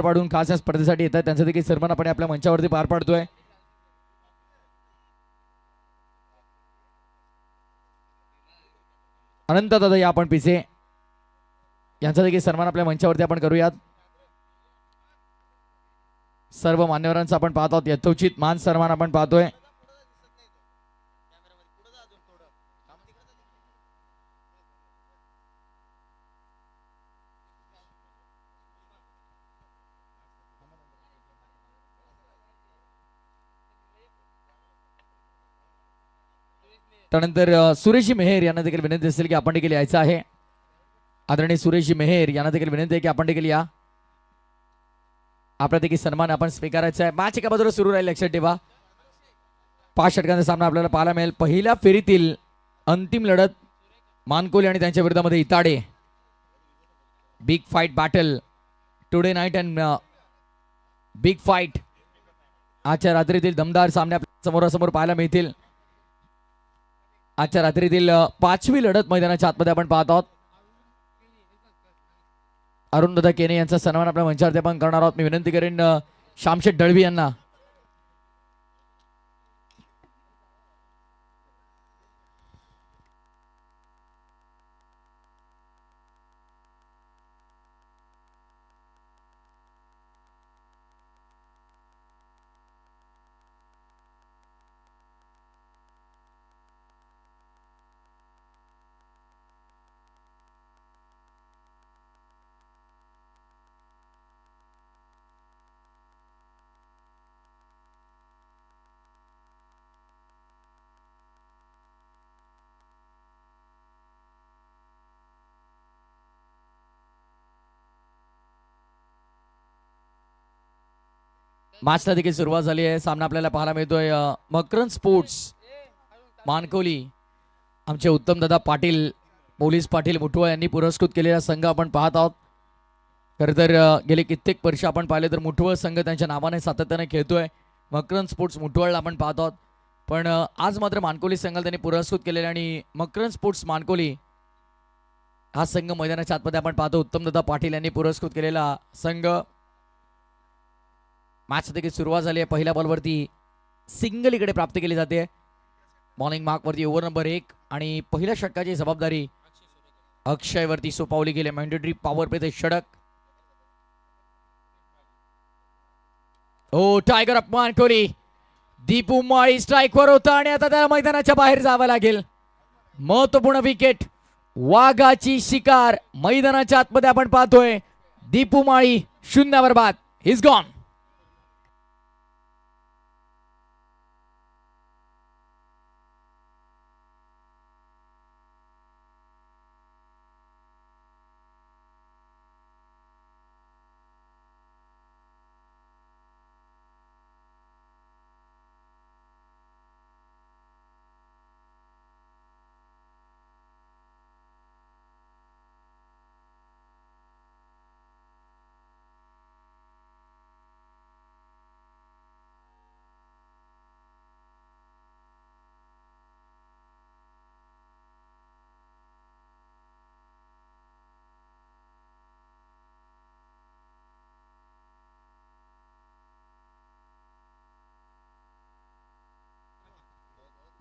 पाडून खास या स्पर्धेसाठी येतात त्यांचा देखील सन्मान आपण आपल्या मंचावरती पार पाडतोय. अनंत दादा या आपण पिसे यांचा देखील सन्मान आपल्या मंचावरती आपण करूयात. सर्व मान्यवरांचा आपण पाहत आहोत यथोचित मान सन्मान आपण पाहतोय. त्यानंतर सुरेशजी मेहेर यांना देखील विनंती असेल की आपण देखील यायचं आहे. आदरणीय सुरेशजी मेहेर यांना देखील विनंती आहे की आपण देखील या. आपला देखील सन्मान आपण स्वीकारायचा आहे. मॅच एका बाजूला सुरू राहील लक्षात ठेवा. 5 षटकांचा सामना आपल्याला पाहायला मिळेल. पहिल्या फेरीतील अंतिम लढत मानकोली आणि त्यांच्या विरोधामध्ये इताडे. Big fight battle today night and big fight. आजच्या रात्रीतील दमदार सामने आपल्या समोरासमोर पाहायला मिळतील. आजच्या रात्रीतील 5वी लढत मैदानाच्या आतमध्ये आपण पाहत आहोत. अरुणदादा केने यांचा सन्मान आपल्या मंचावरती आपण करणार आहोत. मी विनंती करेन श्यामशेठ दळवी यांना. मॅचला देखील सुरुवात झाली आहे. सामना आपल्याला पाहायला मिळतोय मकरंद स्पोर्ट्स मानकोली. आमचे उत्तमदादा पाटील पोलीस पाटील मुठवळ यांनी पुरस्कृत केलेला संघ आपण पाहत आहोत. खरं तर गेले कित्येक वर्ष आपण पाहिले तर मुठवळ संघ त्यांच्या नावाने सातत्याने खेळतोय. मकरंद स्पोर्ट्स मुठवळला आपण पाहत आहोत. पण आज मात्र मानकोली संघाला त्यांनी पुरस्कृत केलेला आणि मकरंद स्पोर्ट्स मानकोली हा संघ मैदानाच्या आतमध्ये आपण पाहतो. उत्तमदादा पाटील यांनी पुरस्कृत केलेला संघ. मॅच देखील सुरुवात झाली आहे. पहिल्या बॉलवरती सिंगल इकडे प्राप्त केली जाते. बॉलिंग मार्कवरती ओव्हर नंबर 1 आणि पहिल्या षटकाची जबाबदारी अक्षयवरती सोपवली गेली. मॅन्डेटरी पॉवर प्ले ते षटक. ओ टायगर अप मानकोली. दीपू माळी स्ट्राईकवर होता आणि आता त्या मैदानाच्या बाहेर जावं लागेल. महत्वपूर्ण विकेट. वाघाची शिकार मैदानाच्या आतमध्ये आपण पाहतोय. दीपू माळी 0 बाद. Is gone.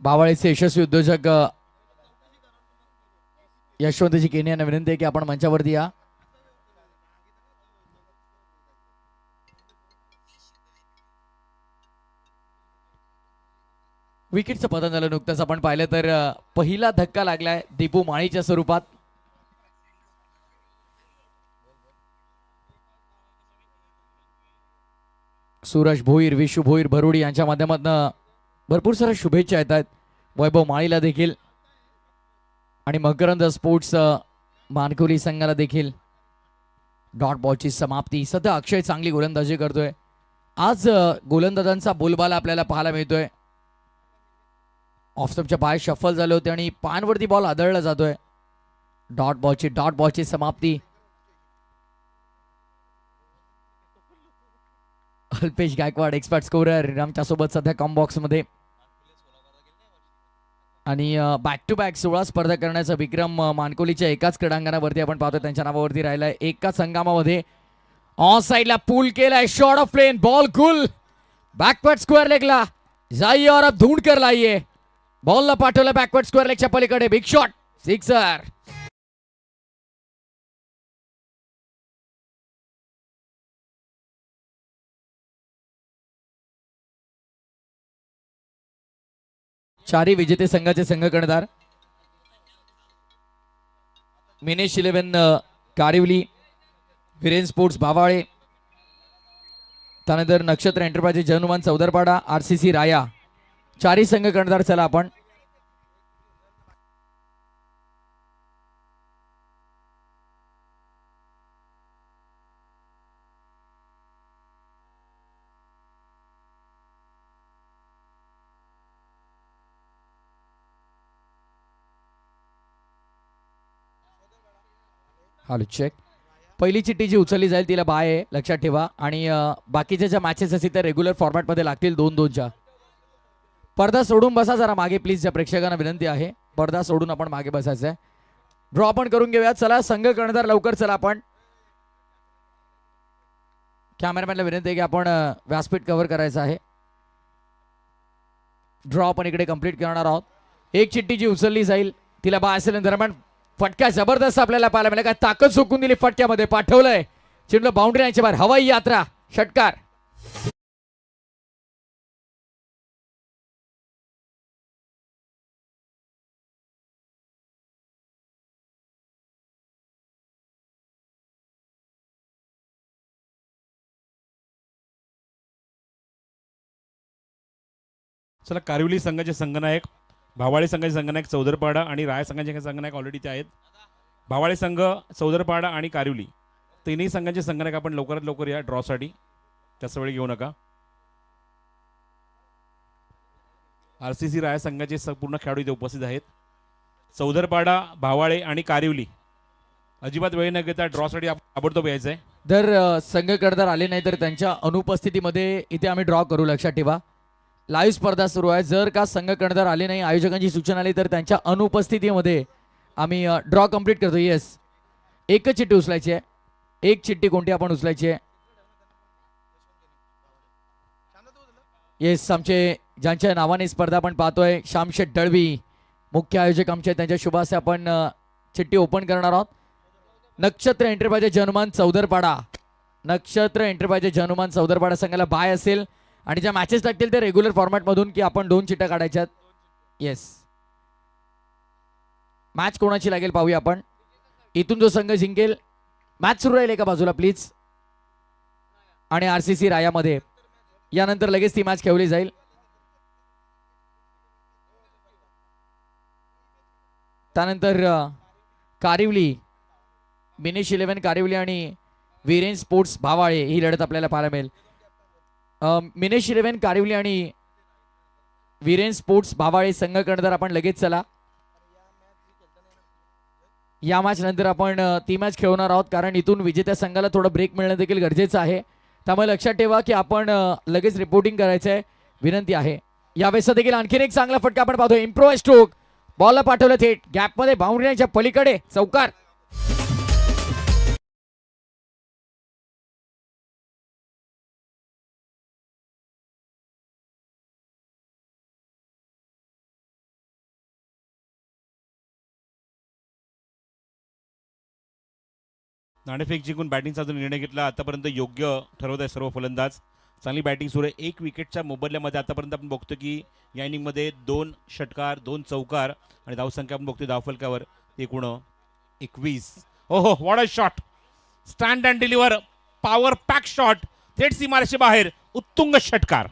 बावाळीचे यशस्वी उद्योजक यशवंतजी केने यांना विनंती आहे की आपण मंचावरती या. विकेटचं पतन झालं नुकतंच आपण पाहिलं तर पहिला धक्का लागलाय दीपू माळीच्या स्वरूपात. सूरज भोईर विशू भोईर भरुडी यांच्या माध्यमातून भरपूर साऱ्या शुभेच्छा येत आहेत वैभव माळीला देखील आणि मकरंद स्पोर्ट्स मानकोली संघाला देखील. डॉट बॉलची समाप्ती. सध्या अक्षय चांगली गोलंदाजी करतोय. आज गोलंदाजांचा बोलबाला आपल्याला पाहायला मिळतोय. ऑफस्टंपच्या पाय शफल झाले होते आणि पायांवरती बॉल आदळला जातोय. डॉट बॉलची समाप्ती. अल्पेश गायकवाड एक्सपर्ट स्कोरर आमच्या सोबत सध्या कॉम्बॉक्स मध्ये आणि बॅक टू बॅक 16 स्पर्धा करण्याचा विक्रम मानकोलीच्या एकाच क्रीडांगणावरती आपण पाहतो त्यांच्या नावावरती राहिलाय. एकाच हंगामामध्ये ऑन साइडला पूल केलाय, शॉट ऑफ प्लेन, बॉल गुल बॅकवर्ड स्क्वेअर लेगला जाइए और अब ढूंढ कर लाइए. बॉलला पाठवलं बॅकवर्ड स्क्वेअर लेगच्या पलीकडे, बिग शॉट, सिक्सर. चारी विजेते संघाचे संघ कर्णधार मिनेश 11 कारिवली, विरेन स्पोर्ट्स भावाळे, त्यानंतर नक्षत्र एंटरप्राइजेस जनुमान चौदरपाडा, आरसीसी राया, चारी संघ कर्णधार. चला आपण हॅलो चेक. पहिली चिठ्ठी जी उचलली जाईल तिला बाय आहे, लक्षात ठेवा. आणि बाकीच्या ज्या मॅचेस असतील त्या रेग्युलर फॉर्मॅटमध्ये लागतील 2-2च्या. पडदा सोडून बसा जरा मागे प्लीज, ज्या प्रेक्षकांना विनंती आहे पडदा सोडून आपण मागे बसायचं आहे. ड्रॉ पण करून घेऊया. चला संघ कर्णधार लवकर. चला आपण कॅमेरामॅनला विनंती आहे की आपण व्यासपीठ कव्हर करायचं आहे. ड्रॉ पण इकडे कंप्लीट करणार आहोत. एक चिठ्ठी जी उचलली जाईल तिला बाय असेल. दरम्यान फटका जबरदस्त आपल्याला पाहायला मिळाला. काय ताकद चुकून दिली फटक्यामध्ये, पाठवलंय चिंडलं बाउंड्री लाईनच्या बाहेर. हवाई यात्रा, षटकार. चला कारिवली संघाचे संघनायक, भावाळे संघाचे संघनायक चौदरपाडा आणि राय संघाचे संघनायक ऑलरेडी ते आहेत. भावाळे संघ, चौदरपाडा आणि कारिवली तिन्ही संघांचे संघनायक आपण लवकरात लवकर या ड्रॉसाठी, जास्त वेळ घेऊ नका. आरसीसी राय संघाचे पूर्ण खेळाडू इथे उपस्थित आहेत. चौदरपाडा, भावाळे आणि कारिवली अजिबात वेळ न घेता ड्रॉसाठी ताबडतोब यायचं आहे. जर संघ कर्णधार आले नाही तर त्यांच्या अनुपस्थितीमध्ये इथे आम्ही ड्रॉ करू, लक्षात ठेवा. लाईव्ह स्पर्धा सुरू आहे. जर का संघ कर्णधार आले नाही, आयोजकांची सूचना आली तर त्यांच्या अनुपस्थितीमध्ये आम्ही ड्रॉ कंप्लीट करतो. येस, एकच चिठ्ठी उचलायची आहे. एक चिठ्ठी कोणती आपण उचलायची आहे? येस, आमचे ज्यांच्या नावाने स्पर्धा आपण पाहतोय, श्यामशेठ दळवी मुख्य आयोजक आमचे, त्यांच्या शुभ हस्ते आपण चिठ्ठी ओपन करणार आहोत. नक्षत्र एंटरप्राइजेस जनुमान चौदरपाडा, नक्षत्र एंटरप्राइजेस जनुमान चौदरपाडा संघाला बाय असेल. आणि ज्या मॅचेस लागतील ते रेग्युलर फॉर्मॅटमधून की आपण 2 चिठ्ठ्या काढायच्यात. येस, मॅच कोणाची लागेल पाहूया आपण. इथून जो संघ जिंकेल, मॅच सुरू राहील एका बाजूला प्लीज. आणि आरसीसी रायामध्ये यानंतर लगेच ती मॅच खेळली जाईल. त्यानंतर कारिवली, मिनेश 11 कारिवली आणि विरेन स्पोर्ट्स भावाळे ही लढत आपल्याला पाहायला मिळेल. मिनेश 11 कारिवली आणि विरेन स्पोर्ट्स भावाळे संघ कर्णधार आपण लगेच. चला, या मॅच नंतर आपण ती मॅच खेळणार आहोत, कारण इथून विजेत्या संघाला थोडं ब्रेक मिळणं देखील गरजेचं आहे. त्यामुळे लक्षात ठेवा की आपण लगेच रिपोर्टिंग करायचं आहे, विनंती आहे. यावेळेस देखील आणखीन एक चांगला फटका आपण पाहतोय. इम्प्रोव्हाइज स्ट्रोक, बॉलला पाठवलं थेट गॅपमध्ये, बाउंड्रीच्या पलीकडे, चौकार. नाणेफेक जिंकून बॅटिंगचा जो निर्णय घेतला आतापर्यंत योग्य ठरवत आहे सर्व फलंदाज. चांगली बॅटिंग सुरू आहे. 1 विकेटच्या मोबदल्यामध्ये आतापर्यंत आपण बघतो की या इनिंगमध्ये 2 षटकार, 2 चौकार आणि धावसंख्या आपण बघतोय धावफलकावर एकूण 21. ओहो, what a shot, stand and deliver, power pack shot, थेट सीमारेषे बाहेर, उत्तुंग षटकार.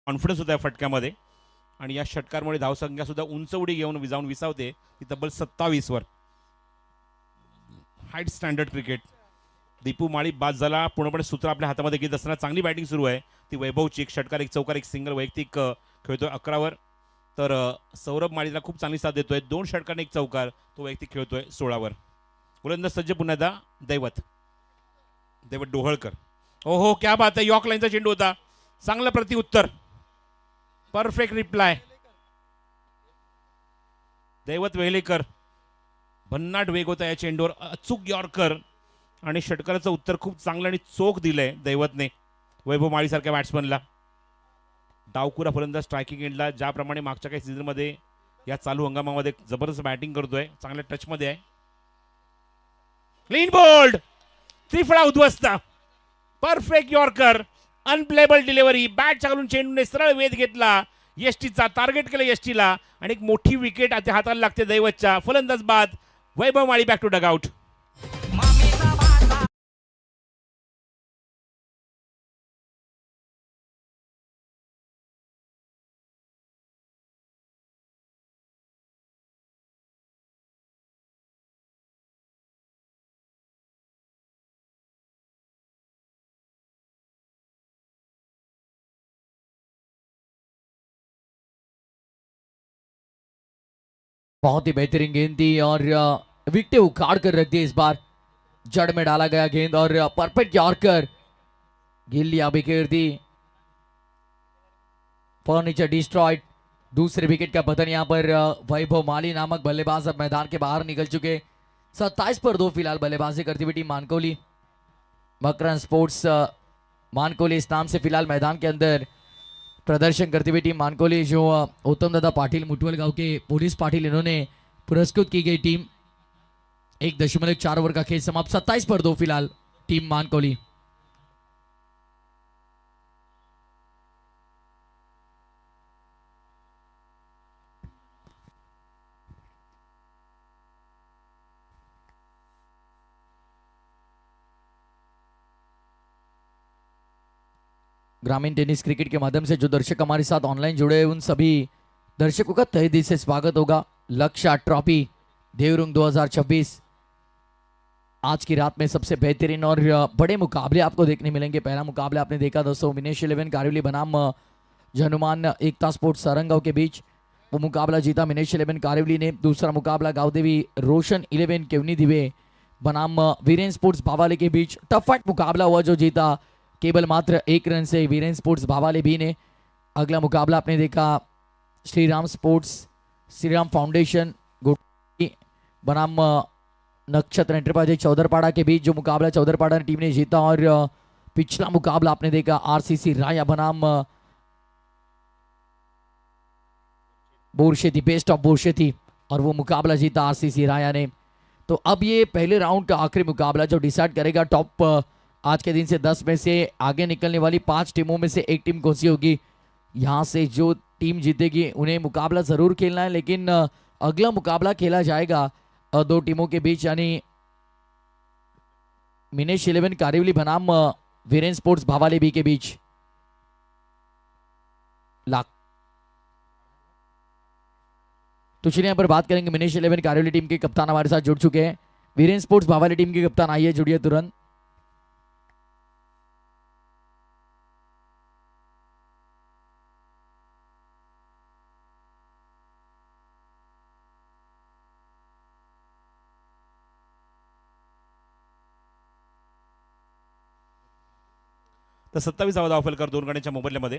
कॉन्फिडन्स होता या फटक्यामध्ये आणि या षटकारमुळे धावसंख्या सुद्धा उंच उडी घेऊन जाऊन विसावते ती तब्बल 27 वर. Height standard cricket. Dipu Mali बाद झाला, पूर्णपणे सूत्र आपल्या हातामध्ये घेत असताना चांगली बॅटिंग सुरू आहे ती वैभवची. 1 षटकार, 1 चौकार, 1 सिंगल वैयक्तिक खेळतोय 11 वर. तर सौरभ माळीला खूप चांगली साथ देतोय. 2 षटकार आणि 1 चौकार तो वैयक्तिक खेळतोय 16 गोलंदाज सज्ज पुन्हा एकदा दैवत डोहळकर. ओहो क्या बात आहे. यॉर्क लाईनचा चेंडू होता. चांगलं प्रतिउत्तर. Perfect reply. दैवत वेहलेकर. भन्नाट वेग होता या चेंडूवर. अचूक यॉर्कर आणि षटकाराचं उत्तर खूप चांगलं आणि चोख दिलंय दैवतने वैभव माळीसारख्या बॅट्समनला. डावकुरा फलंदाज स्ट्रायकिंग एंडला ज्याप्रमाणे मागच्या काही सीझनमध्ये या चालू हंगामामध्ये जबरदस्त बॅटिंग करतोय. चांगल्या टचमध्ये आहे. Clean bowled. त्रिफळा उद्ध्वस्त. Perfect yorker. Unplayable delivery. Bat चालून चेंडूने सरळ वेध घेतला. यष्टीचा टार्गेट केलं यष्टीला आणि एक मोठी विकेट आता हाताला लागते दैवतच्या. फलंदाज बाद. वैभव माळी बॅक टू डगआउट. बहुत ही बेहतरीन गेंद थी और विकेट उखाड़ कर रख दी इस बार. जड़ में डाला गया गेंद और परफेक्ट यॉर्कर. गिल लिया विकेट दी. Furniture destroyed. दूसरे विकेट का पतन यहाँ पर वैभव माली नामक बल्लेबाज अब मैदान के बाहर निकल चुके. 27 पर 2 फिलहाल बल्लेबाजी करती हुई टीम मानकोली. मकरन स्पोर्ट्स मानकोली इस नाम से फिलहाल मैदान के अंदर प्रदर्शन करती हुई टीम मानकोली, जो उत्तम दादा पाटिल मुटवल गांव के पुलिस पाटिल इन्होंने पुरस्कृत की गई टीम. 1.4 ओवर का खेल समाप्त. 27 पर 2 फिलहाल टीम मानकोली. ग्रामीण टेनिस क्रिकेट के माध्यम से जो दर्शक हमारे साथ ऑनलाइन जुड़े हैं उन सभी दर्शकों का तहे दिल से स्वागत होगा. लक्ष्य ट्रॉफी देवरुंग 2026 आज की रात में सबसे बेहतरीन और बड़े मुकाबले आपको देखने मिलेंगे. पहला मुकाबला आपने देखा दोस्तों विनेश 11 कारिवली बनाम जनुमान एकता स्पोर्ट्स सरंगांव के बीच. वो मुकाबला जीता विनेश 11 कारिवली ने. दूसरा मुकाबला गावदेवी रोशन 11 केवनी दिवे बनाम वीरेन स्पोर्ट्स भावाले के बीच. टफ फाइट मुकाबला हुआ जो जीता केवल मात्र 1 रन से वीरेन स्पोर्ट्स भावाले भी ने. अगला मुकाबला आपने देखा श्रीराम स्पोर्ट्स श्रीराम फाउंडेशन गुटी बनाम नक्षत्र एंटरप्राइजेज चौधरपाड़ा के बीच. जो मुकाबला चौधरपाड़ा टीम ने जीता. और पिछला मुकाबला आपने देखा आरसीसी राया बनाम बोरशेती बेस्ट ऑफ बोरशेती और वो मुकाबला जीता आरसीसी राया ने. तो अब ये पहले राउंड का आखिरी मुकाबला जो डिसाइड करेगा टॉप आज के दिन से 10 में से आगे निकलने वाली 5 टीमों में से एक टीम कौन सी होगी. यहाँ से जो टीम जीतेगी उन्हें मुकाबला जरूर खेलना है, लेकिन अगला मुकाबला खेला जाएगा 2 टीमों के बीच, यानी मिनेश 11 कारिवली बनाम वीरेन स्पोर्ट्स भावाले बी के बीच. तो चलिए यहाँ पर बात करेंगे. मिनेश 11 कारिवली टीम के कप्तान हमारे साथ जुड़ चुके हैं. वीरेन स्पोर्ट्स भावाले टीम के कप्तान आइए जुड़िए तुरंत. तर 27वा धावफलकार 2 गड्यांच्या मोबदल्यामध्ये.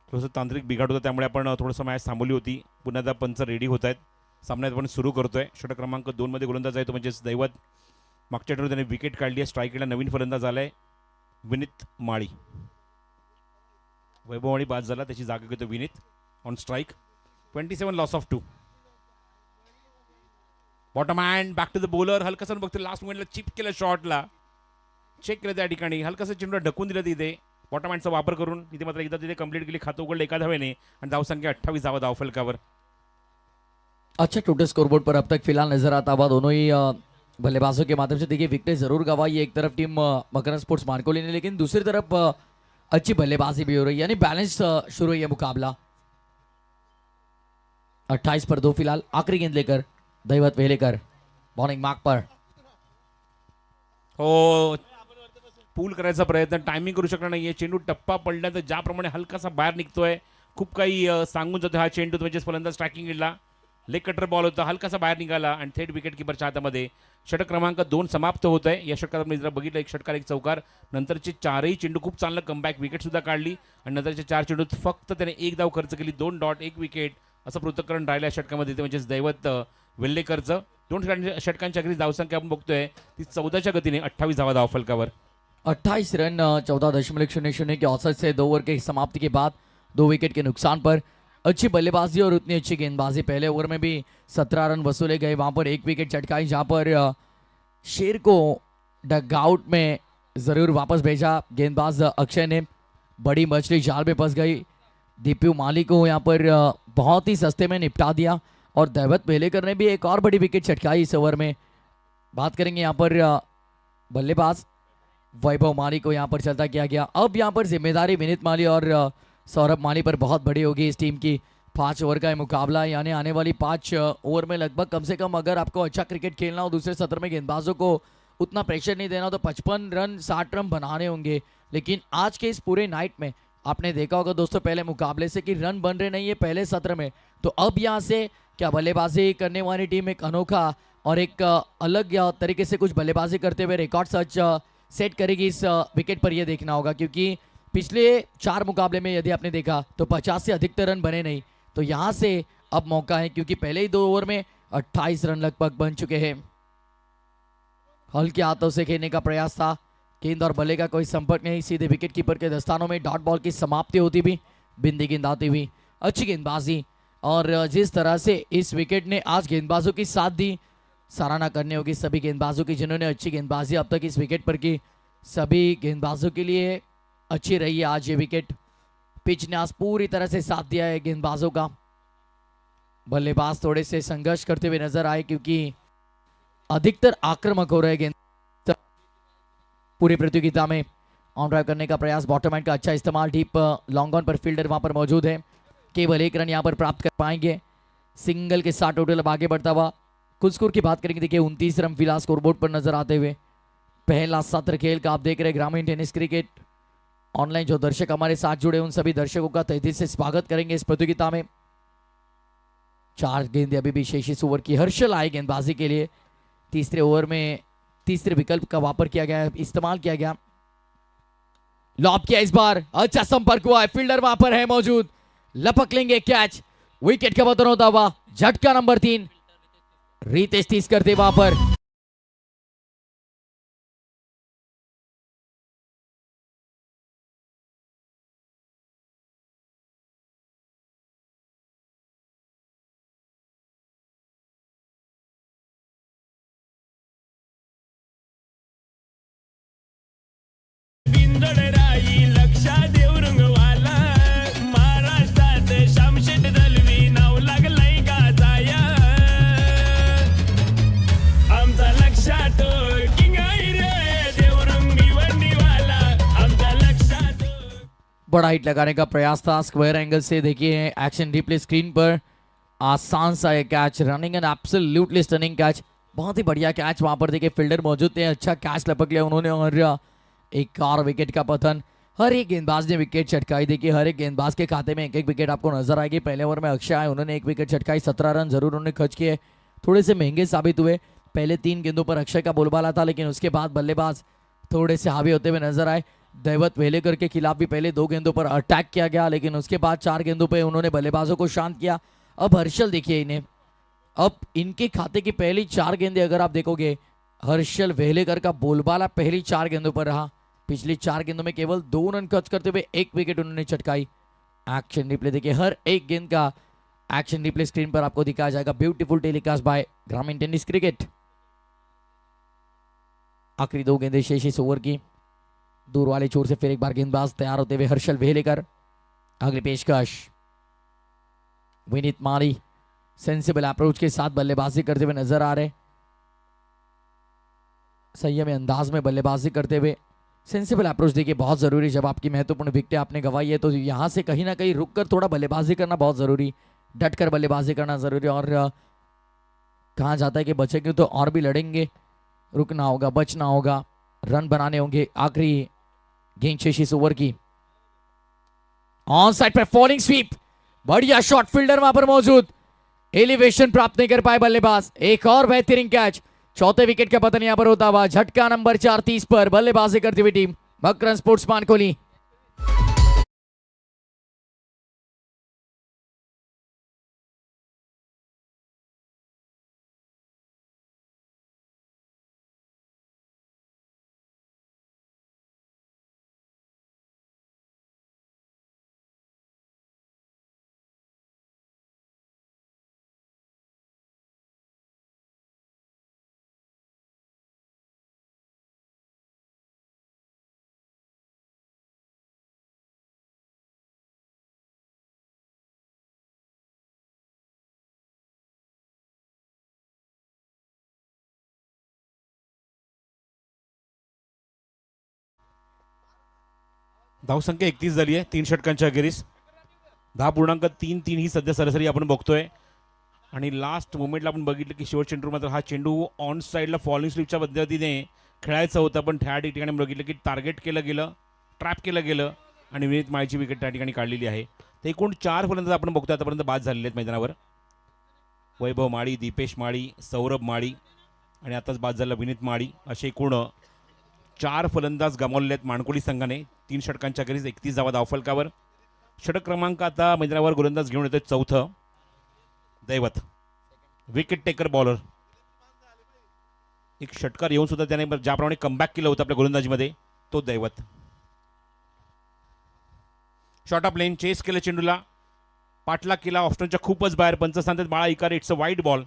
थोडंसं तांत्रिक बिघाड होता त्यामुळे आपण थोडंसं मॅच थांबवली होती. पुन्हा एकदा पंच रेडी होत आहेत. सामन्यात आपण सुरू करतोय. षटक क्रमांक 2 मध्ये गोलंदाज आहे तो म्हणजेच दैवत. मागच्या चेंडूवर त्याने विकेट काढली आहे. स्ट्राईकला नवीन फलंदाज आलाय विनीत माळी. वैभव माळी बाद झाला, त्याची जागा घेतो Vineet on strike. 27 loss of 2. Bottom hand back to the bowler. हलकसं बघतो लास्ट मोमेंटला चिप केलं शॉटला. चेक केलं त्या ठिकाणी. हलकसं चेंडू ढकून दिलं तिथे बॉटम हँडचा वापर करून. तिथे मात्र एकदा तिथे कंप्लीट केली. खातं उघडलं एका धावेने आणि धावसंख्या 28 धावा धावफलकावर. अच्छा टोटल स्कोरबोर्ड पर अब तक फिलहाल नजर आता हुआ दोनों ही बल्लेबाजों के माध्यम से देखिए विकेट जरूर गंवाई. एक तरफ टीम मकरन स्पोर्ट्स मानकोली ने, लेकिन दूसरी तरफ अच्छी बल्लेबाजी भी हो रही है, यानी बैलेंस शुरू है मुकाबला. 28 पर 2 फिलहाल. आखिरी गेंद लेकर दैवत वेहलेकर बॉलिंग मार्क पर. हो पूल करायचा प्रयत्न, टायमिंग करू शकला नाहीये. चेंडू टप्पा पडल्यानंतर ज्याप्रमाणे हलकासा बाहेर निघतोय, खूप काही सांगून जातो हा चेंडू. म्हणजेच फलंदाज ट्रॅकिंग केला, लेग कटर बॉल होता, हलकासा बाहेर निघाला आणि थेट विकेट किपरच्या हातामध्ये. षटक क्रमांक 2 समाप्त होत आहे. या षटकात आपण जर बघितलं, एक षटकार एक चौकार, नंतरचे चारही चेंडू खूप चांगलं कमबॅक विकेट सुद्धा काढली आणि नंतरचे 4 चेंडूत फक्त त्याने एक धाव खर्च केली, 2 डॉट 1 विकेट असं पृथक्करण राहिलं या षटकामध्ये. ते म्हणजेच दैवत वेल्लेकरचं. 2 षटकांच्या अगदी धावसंख्या आपण बघतोय ती 14च्या गतीने 28 धावा धावफलकावर. 28 रन 14.00 के औसत से 2 ओवर के समाप्ति के बाद 2 विकेट के नुकसान पर अच्छी बल्लेबाजी और उतनी अच्छी गेंदबाजी. पहले ओवर में भी 17 रन वसूले गए, वहां पर 1 विकेट चटकाई, जहां पर शेर को डगआउट में जरूर वापस भेजा गेंदबाज अक्षय ने. बड़ी मछली जाल में फंस गई. दीपू माली को यहाँ पर बहुत ही सस्ते में निपटा दिया और दैवत वेलेकर ने भी एक और बड़ी विकेट चटकाई इस ओवर में. बात करेंगे यहाँ पर बल्लेबाज वैभव माली को यहाँ पर चलता किया गया. अब यहाँ पर जिम्मेदारी विनीत माली और सौरभ माली पर बहुत बड़ी होगी इस टीम की. 5 ओवर का ये मुकाबला, यानी आने वाली 5 ओवर में लगभग कम से कम अगर आपको अच्छा क्रिकेट खेलना हो, दूसरे सत्र में गेंदबाजों को उतना प्रेशर नहीं देना, तो 55 रन 60 रन बनाने होंगे. लेकिन आज के इस पूरे नाइट में आपने देखा होगा दोस्तों पहले मुकाबले से कि रन बन रहे नहीं है पहले सत्र में. तो अब यहाँ से क्या बल्लेबाजी करने वाली टीम एक अनोखा और एक अलग तरीके से कुछ बल्लेबाजी करते हुए रिकॉर्ड सच सेट करेगी इस विकेट पर, यह देखना होगा. क्योंकि पिछले 4 मुकाबले में यदि आपने देखा तो 50 से अधिकतर रन बने नहीं. तो यहाँ से अब मौका है, क्योंकि पहले ही 2 ओवर में 28 रन लगभग बन चुके हैं. हल्के हाथों से खेलने का प्रयास था, गेंद और बल्ले का कोई संपर्क नहीं, सीधे विकेट कीपर के दस्तानों में डॉट बॉल की समाप्ति होती भी, बिंदी गेंद आती हुई. अच्छी गेंदबाजी और जिस तरह से इस विकेट ने आज गेंदबाजों की साथ दी, सराहना करनी होगी सभी गेंदबाजों की जिन्होंने अच्छी गेंदबाजी अब तक इस विकेट पर की. सभी गेंदबाजों के लिए अच्छी रही है आज ये विकेट. पिच ने आज पूरी तरह से साथ दिया है गेंदबाजों का. बल्लेबाज थोड़े से संघर्ष करते हुए नजर आए, क्योंकि अधिकतर आक्रामक हो रहे गेंद पूरी प्रतियोगिता में. ऑन ड्राइव करने का प्रयास, बॉटम हैंड का अच्छा इस्तेमाल, deep long on per fielder वहां पर मौजूद है. केवल 1 रन यहाँ पर प्राप्त कर पाएंगे. सिंगल के साथ टोटल अब आगे बढ़ता हुआ. कुल स्कोर की बात करेंगे, देखिए 29 रन फिलहाल स्कोरबोर्ड पर नजर आते हुए. पहला सत्र खेल का आप देख रहे ग्रामीण टेनिस क्रिकेट ऑनलाइन. जो दर्शक हमारे साथ जुड़े उन सभी दर्शकों का तहे दिल से स्वागत करेंगे इस प्रतियोगिता में. 4 गेंदें अभी भी शेष इस ओवर की. हर्षल आए गेंदबाजी के लिए. तीसरे ओवर में तीसरे विकल्प का वापर किया गया, इस्तेमाल किया गया. लॉब किया इस बार, अच्छा संपर्क हुआ है, फील्डर वहां पर है मौजूद, लपक लेंगे कैच. विकेट का पतन होता हुआ. झटका नंबर 3 रितेश 30 करते वहां पर. लक्षा देवरंगवाला महाराष्ट्रात शामशेट दलवी नाव लागलंय गाजाया. आमचा लक्षात किंग रे देवरंगी वंडीवाला, आमचा लक्षात. बड़ा हिट लगाने का प्रयास था स्क्वायर एंगल से. देखिए एक्शन रिप्ले स्क्रीन पर, आसान सा ये catch, running end absolutely stunning catch. बहुत ही बढ़िया कैच. वहां पर देखिए फील्डर मौजूद थे, अच्छा कैच लपक लिया उन्होंने और एक और विकेट का पतन. हर एक गेंदबाज ने विकेट चटकाई. देखिए हर एक गेंदबाज के खाते में 1-1 विकेट आपको नजर आएगी. पहले ओवर में अक्षय आए, उन्होंने 1 विकेट चटकाई, 17 रन जरूर उन्होंने खर्च किए. थोड़े से महंगे साबित हुए. पहले 3 गेंदों पर अक्षय का बोलबाला था, लेकिन उसके बाद बल्लेबाज थोड़े से हावी होते हुए नजर आए. दैवत वेलेकर के खिलाफ भी पहले 2 गेंदों पर अटैक किया गया, लेकिन उसके बाद 4 गेंदों पर उन्होंने बल्लेबाजों को शांत किया. अब हर्षल देखिए इन्हें, अब इनके खाते की पहली 4 गेंदें अगर आप देखोगे, हर्षल वेलेकर का बोलबाला पहली 4 गेंदों पर रहा. पिछली 4 गेंदों में केवल 2 रन खर्च करते हुए 1 विकेट उन्होंने चटकाई. एक्शन रिप्ले देखिए, हर एक गेंद का एक्शन रिप्ले स्क्रीन पर आपको दिखाया जाएगा. ब्यूटीफुल टेलीकास्ट बाय ग्रामीण टेनिस क्रिकेट. आखिरी 2 गेंदें शेष इस ओवर की. दूर वाले छोर से फिर एक बार गेंदबाज तैयार होते हुए हर्षल वेलेकर. अगली पेशकश विनीत माली सेंसिबल अप्रोच के साथ बल्लेबाजी करते हुए नजर आ रहे. संयमी अंदाज में बल्लेबाजी करते हुए. सेंसिबल अप्रोच देखिए बहुत जरूरी. जब आपकी महत्वपूर्ण विकेटें आपने गंवाई है तो यहां से कहीं ना कहीं रुक कर थोड़ा बल्लेबाजी करना बहुत जरूरी, डट कर बल्लेबाजी करना जरूरी. और कहा जाता है कि बचेंगे तो और भी लड़ेंगे, रुकना होगा, बचना होगा. रन बनाने होंगे आखिरी गेंद 6 ओवर की। ऑन साइड पे फॉलिंग स्वीप, बढ़िया शॉट, फील्डर वहां पर मौजूद, एलिवेशन प्राप्त नहीं कर पाए बल्लेबाज। एक और बेहतरीन कैच, चौथे विकेट का पतन यहां पर होता हुआ। झटका नंबर 4 30 पर बल्लेबाजी करती हुई टीम मकरन स्पोर्ट्स मानकोली। धावसंख्या 31 झाली आहे 3 षटकांच्या अखेरीस। 10.33 ही सध्या सरासरी आपण बघतोय। आणि लास्ट मोमेंटला आपण बघितलं की शेवट चेंडू मात्र हा चेंडू ऑन साईडला फॉलिंग स्लिपच्या पद्धतीने खेळायचा होता, पण त्या ठिकाणी बघितलं की टार्गेट केलं गेलं, ट्रॅप केलं गेलं आणि विनीत माळीची विकेट त्या ठिकाणी काढलेली आहे। तर एकूण 4 फलंदाज आपण बघतोय आतापर्यंत बाद झालेले आहेत मैदानावर। वैभव माळी, दीपेश माळी, सौरभ माळी आणि आताच बाद झाला विनीत माळी, असे एकूण 4 फलंदाज गमावलेले आहेत मानकोली संघाने। 3 षटकांच्या अखेरीस 31 धावा धावफलकावर। षटक क्रमांक आता मैदानावर गोलंदाज घेऊन येतोय चौथं दैवत, विकेट टेकर बॉलर। एक षटकार येऊन सुद्धा त्याने ज्याप्रमाणे कमबॅक केलं होतं आपल्या गोलंदाजीमध्ये तो दैवत। शॉर्ट ऑफ लेन चेस केलं चेंडूला, पाठला केला ऑप्शनच्या खूपच बाहेर, पंच सांगतात बाळा इकारे इट्स अ वाईट बॉल।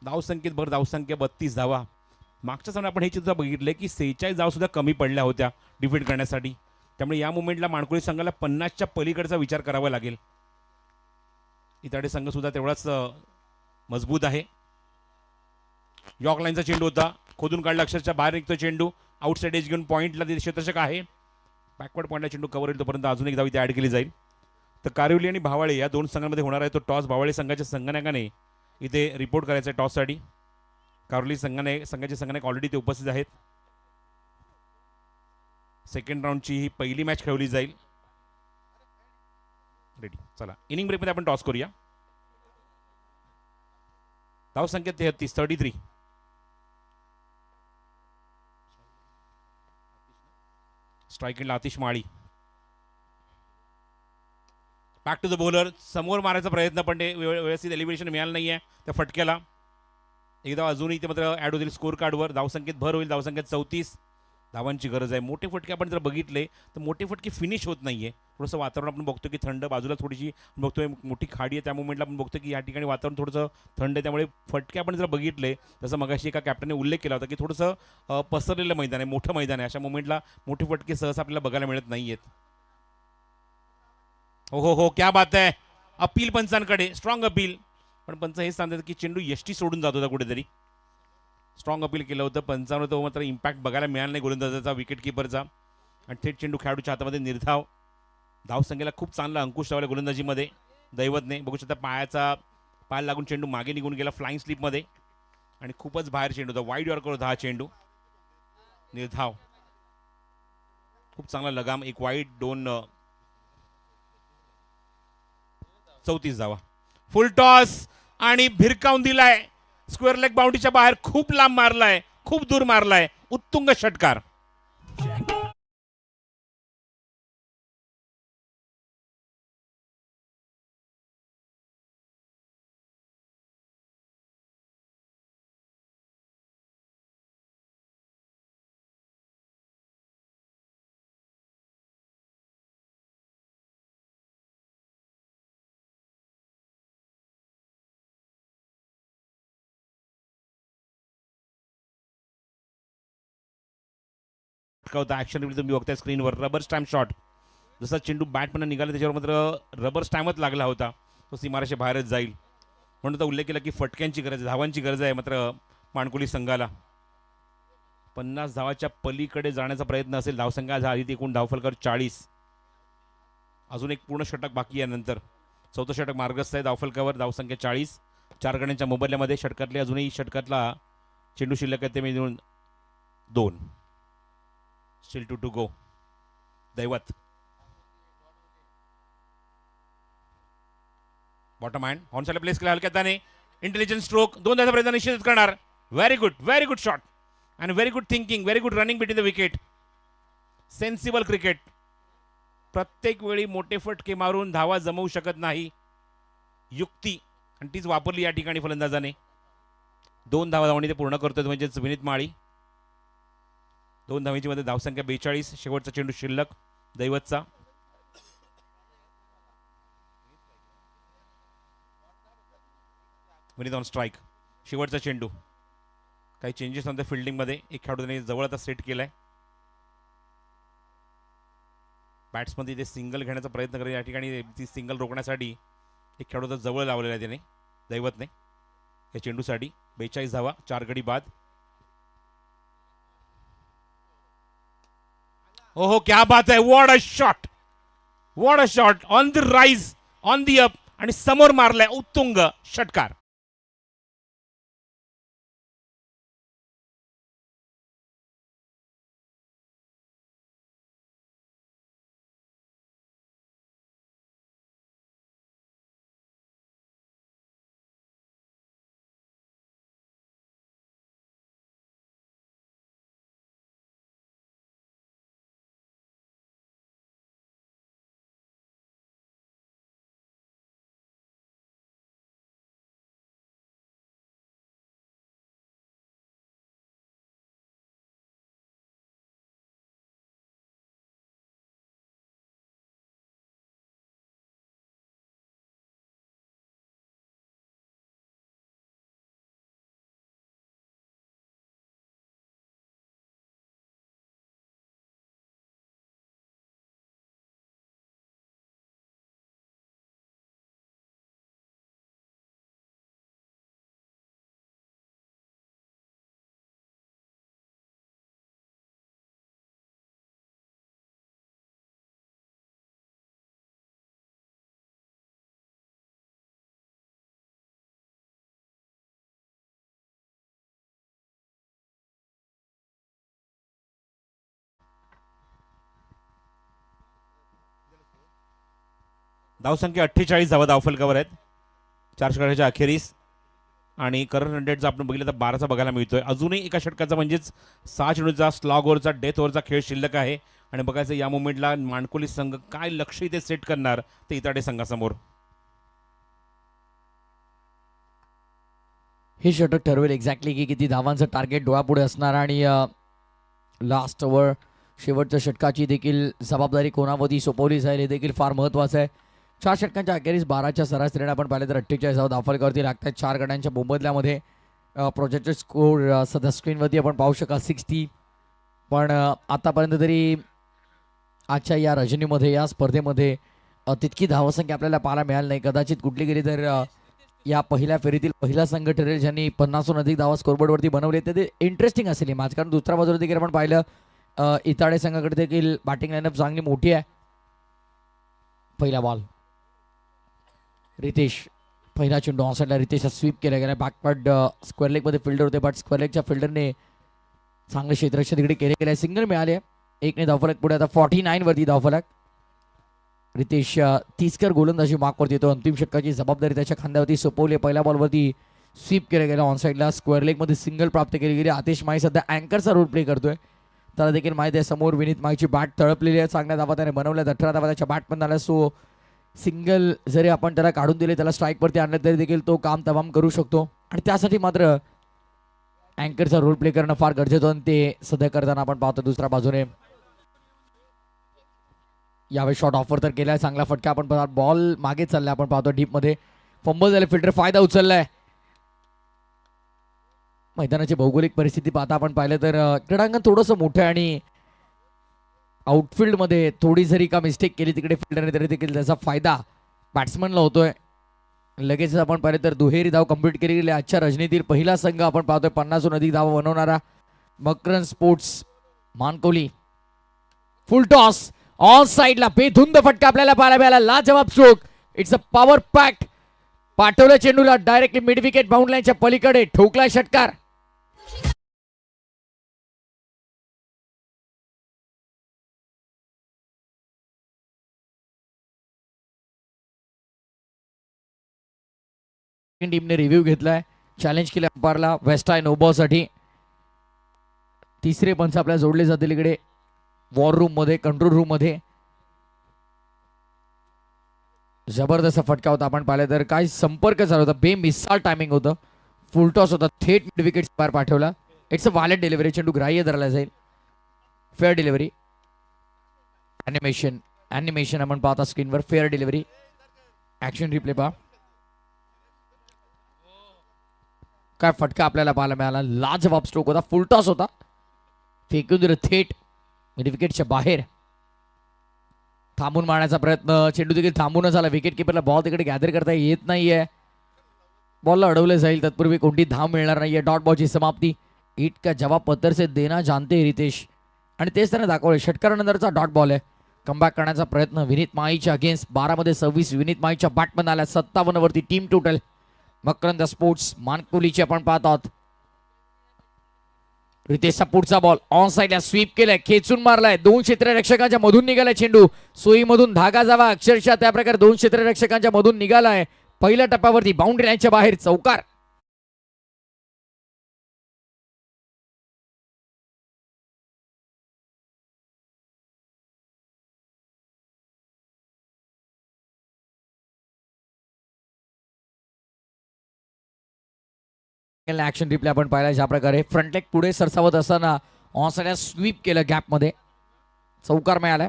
धावसंख्येत भर, धावसंख्या 32 धावा। मागच्या सामन्यात आपण हे चित्र बघितले की 46 धाव सुद्धा कमी पडल्या होत्या डिफीट करण्यासाठी, त्यामुळे या मुवमेंटला मानकोळी संघाला 50च्या पलीकडचा विचार करावा लागेल। इताडे संघ सुद्धा तेवढाच मजबूत आहे। यॉर्क लाईनचा चेंडू होता, खोदून काढला, अक्षरशः बाहेर निघतो चेंडू, आउटसाइड एज घेऊन पॉईंटला क्षेत्ररक्षक आहे, बॅकवर्ड पॉईंटला चेंडू कव्हर होईल तोपर्यंत अजून एक धाव इथे ॲड केली जाईल। तर कारिवली आणि भावाळे या 2 संघांमध्ये होणार आहे तो टॉस। भावाळे संघाच्या संगणकाने इथे रिपोर्ट करायचा आहे टॉससाठी। कारिवली संघाचे संगणक ऑलरेडी ते उपस्थित आहेत। सेकंड राऊंडची ही पहिली मॅच खेळवली जाईल। रेडी, चला इनिंग ब्रेकमध्ये आपण टॉस करूया। धावसंख्या 33 स्ट्राईक एंडला आतिश माळी, बॅक टू द बॉलर, समोर मारायचा प्रयत्न पण ते व्यवस्थित एलिव्हेशन मिळालं नाहीये त्या फटक्याला। एकदा अजूनही ते मात्र ॲड होतील स्कोर कार्डवर। धावसंख्येत भर होईल, धावसंख्येत 34 धावांची गरज आहे। मोठे फटके आपण जर बघितले तर मोठे फटके फिनिश होत नाहीये। थोडंसं वातावरण आपण बघतो की थंड, बाजूला थोडीशी बघतोय मोठी खाडी आहे, त्या मुवमेंटला आपण बघतो की या ठिकाणी वातावरण थोडंसं थंड आहे, त्यामुळे फटके आपण जर बघितले जसं मगाशी एका कॅप्टनने उल्लेख केला होता की थोडंसं पसरलेलं मैदान आहे, मोठं मैदान आहे, अशा मुवमेंटला मोठे फटके सहसा आपल्याला बघायला मिळत नाहीयेत। हो, क्या बात आहे, अपील पंचांकडे, स्ट्रॉंग अपील, पण पंच हे सांगतात की चेंडू यष्टी सोडून जात होता कुठेतरी। स्ट्रॉंग अपील केलं होतं पंचांवर, तो मात्र इम्पॅक्ट बघायला मिळाला नाही गोलंदाजाचा, विकेट किपरचा, आणि थेट चेंडू खेळाडूच्या हातामध्ये निर्धाव। धावसंख्येला खूप चांगला अंकुश लावला गोलंदाजीमध्ये दैवतने। बघू शकता पाय लागून चेंडू मागे निघून गेला फ्लाइंग स्लिपमध्ये आणि खूपच बाहेर चेंडू होता, वाईड यॉर्कर होता हा चेंडू, निर्धाव, खूप चांगला लगाम, एक वाईड, 2 34 धावा। फुल टॉस आणि भिरकावून दिलाय, स्क्वेअर लेग बाउंड्रीच्या बाहेर खूप लांब मारलाय, खूप दूर मारलाय, उत्तुंग षटकार। होता ऍक्शन तुम्ही बघताय स्क्रीनवर, रबर स्टॅम्प शॉट, जसा चेंडू बॅटमन निघाला त्याच्यावर मात्र रबर स्टॅम्पच लागला होता, तो सीमारेषे बाहेरच जाईल, म्हणून तो उल्लेख केला की फटक्यांची गरज आहे, धावांची गरज आहे मात्र मानकोली संघाला। 50 धावाच्या पलीकडे जाण्याचा प्रयत्न असेल, धावसंख्या झाली एकूण धावफलकावर 40, अजून एक पूर्ण षटक बाकी आहे, नंतर चौथं षटक मार्गस्थ आहे धावफलकावर, धावसंख्या 40, 4 गड्यांच्या मोबदल्यामध्ये षटकातले अजूनही षटकातला चेंडू शिल्लक आहे ते मिळून 2। Still 2 to go. दैवत बॉटम हँड ऑन साइडला प्लेस केला हलक्यात त्याने. इंटेलिजंट स्ट्रोक 2 धावांचा प्रयत्न निश्चितच करणार. Very good shot and very good thinking, very good running between the wicket. Sensible cricket. प्रत्येक वेळी मोठे फटके मारून धावा जमवू शकत नाही. युक्ती आणि तीच वापरली या ठिकाणी फलंदाजाने. 2 धावा धावणी ते पूर्ण करतोय म्हणजेच विनीत माळी. 2 धावांची मध्ये धावसंख्या 42. शेवटचा चेंडू शिल्लक दैवतचा. Vineet on strike. शेवटचा चेंडू. काही चेंजेस नंतर फिल्डिंग मध्ये एक खेळाडू त्याने जवळ आता सेट केलाय. बॅट्समध्ये ते सिंगल घेण्याचा प्रयत्न करत या ठिकाणी ती सिंगल रोखण्यासाठी एक खेळाडू जवळ लावलेला आहे त्याने दैवतने या चेंडूसाठी. 42 धावा 4 गडी बाद. ओहो क्या बात आहे. What a shot on the rise, on the up आणि समोर मारलाय उत्तुंग षटकार. धावसंख्या 48 धावा धावफलकावर आहेत 4 षटकाच्या अखेरीस. आणि करंट रन रेट आपण बघितलं तर 12चा बघायला मिळतोय. अजूनही एका षटकाचा म्हणजेच 6 चेंडूचा स्लॉग ओव्हरचा डेथ ओव्हरचा खेळ शिल्लक आहे. आणि बघायचं या मोमेंटला माणकोली संघ काय लक्ष इथे सेट करणार ते इताडे संघासमोर. हे षटक ठरवेल एक्झॅक्टली की किती धावांचं टार्गेट डोळ्यापुढे असणार आणि लास्ट ओव्हर शेवटच्या षटकाची देखील जबाबदारी कोणावरती सोपवली जाईल हे देखील फार महत्त्वाचं आहे. 4 षटकांच्या अखेरीस 12च्या सरासरीने आपण पाहिलं तर 48 धावा धावफलकावरती लागतात. 4 गड्यांच्या बोंबदल्यामध्ये प्रोजेक्टेड स्कोर सध्या स्क्रीनवरती आपण पाहू शकाल 60. पण आतापर्यंत तरी आजच्या या रजनीमध्ये या स्पर्धेमध्ये तितकी धावसंख्या आपल्याला पाहायला मिळाली नाही. कदाचित कुठली गेली तर या पहिल्या फेरीतील पहिला संघ ठरेल ज्यांनी 50हून अधिक धावा स्कोरबोर्डवरती बनवले. ते इंटरेस्टिंग असेल ही मॅच. कारण दुसऱ्या बाजूला देखील आपण पाहिलं इताडे संघाकडे देखील बॅटिंग लाईनअप चांगली मोठी आहे. पहिला बॉल रितेश. पहिला चेंडू ऑनसाइडला रितेशचा स्वीप केला गेला. बॅकवर्ड स्क्वेअर लेगमध्ये फिल्डर होते बट स्क्वेअर लेगच्या फिल्डरने चांगले क्षेत्ररक्षण तिकडे केले गेले. सिंगल मिळाले. 1ने धावफलक पुढे आता 49 वरती धावफलक. रितेश 30 गोलंदाजी मार्कवरती येतो. अंतिम षटकाची जबाबदारी त्याच्या खांद्यावरती सोपवली. पहिल्या बॉलवरती स्वीप केला गेला ऑनसाइडला. स्क्वेअर लेगमध्ये सिंगल प्राप्त केली गेली. आतिश माई सध्या अँकरचा रोल प्ले करतोय. त्याला देखील माहिती आहे समोर विनीत माईची बॅट तळपलेली आहे. चांगल्या धावा त्याने बनवल्या. 18 धावा त्याच्या बॅटमधून आल्या. सो सिंगल जरी आपण त्याला काढून दिले त्याला स्ट्राईकवरती आणलं तरी देखील तो काम तमाम करू शकतो. आणि त्यासाठी मात्र अँकरचा रोल प्ले करणं फार गरजेचं आणि ते सध्या करताना आपण पाहतो. दुसऱ्या बाजूने यावेळी शॉट ऑफर तर केलाय. चांगला फटका आपण बॉल मागे चाललाय आपण पाहतो डीपमध्ये. फंबल झाले. फिल्डर फायदा उचललाय. मैदानाची भौगोलिक परिस्थिती पाहता आपण पाहिलं तर क्रीडांगण थोडंसं मोठं आहे आणि आउटफील्डमध्ये थोडी जरी का मिस्टेक केली तिकडे फिल्डरने तरी देखील त्याचा फायदा बॅट्समनला होतोय. लगेच आपण पाहिलं तर दुहेरी धाव कंप्लीट केली गेली. आजच्या रजनीतील पहिला संघ आपण पाहतोय 50हून अधिक धावा बनवणारा Makarand sports Mankoli. Full toss on साइडला बेधुंद फटका आपल्याला पाहायला मिळाला. लाजवाब stroke. It's a power pact. पाठवलं चेंडूला डायरेक्टली मिड विकेट बाउंड लाईनच्या पलीकडे ठोकला षटकार. टीमने रिव्ह्यू घेतलाय, चॅलेंज केलं अंपायरला वेस्ट आय नो बॉलसाठी. तिसरे पंच आपल्याला जोडले जातील इकडे वॉर रूम मध्ये, कंट्रोल रूम मध्ये. जबरदस्त फटका होता. आपण पाहिलं तर काय संपर्क चालू होता, बेमिसाल टायमिंग होतं. फुल टॉस होता, थेट मिड विकेट बाहेर पाठवला. इट्स अ व्हॅलिड डिलिव्हरी, चेंडू ग्राह्य धरला जाईल. Fair delivery. ॲनिमेशन आपण पाहता स्क्रीनवर. Fair delivery. ऍक्शन रिप्ले पहा. काय फटका आपल्याला पाहायला मिळाला. लाजवाब स्ट्रोक होता, फुल टॉस होता. फेकून दिलं थेट मिड विकेटच्या बाहेर. थांबून मारण्याचा प्रयत्न, चेंडू देखील थांबून झाला. विकेट किपरला बॉल तिकडे गॅदर करता येत नाहीये. बॉलला अडवलं जाईल, तत्पूर्वी कोणती धाव मिळणार नाहीये. डॉट बॉलची समाप्ती. इट का जवाब पत्तर से देना जानते रितेश. आणि तेच त्याने दाखवलं. षटकारानंतरचा डॉट बॉल आहे. कमबॅक करण्याचा प्रयत्न विनीत माळीच्या अगेन्स्ट. 12 मध्ये 26 विनीत माळीच्या बॅटमन आल्या. 57 वरती टीम टोटल. मकरंद स्पोर्ट्स मानकोलीची आपण पाहत आहोत. रितेशचा पुढचा बॉल ऑन साईडला स्वीप केलाय, खेचून मारलाय. 2 क्षेत्ररक्षकांच्या मधून निघालाय चेंडू. सोयीमधून धागा जावा अक्षरशः त्या प्रकारे 2 क्षेत्ररक्षकांच्या मधून निघालाय. पहिल्या टप्प्यावरती बाउंड्री लाईनच्या बाहेर चौकार. ऍक्शन रिप्ले आपण पाहिला. ज्या प्रकारे फ्रंट लेग पुढे सरसावत असताना ऑन साईडला स्वीप केलं गॅप मध्ये, चौकार मिळालाय.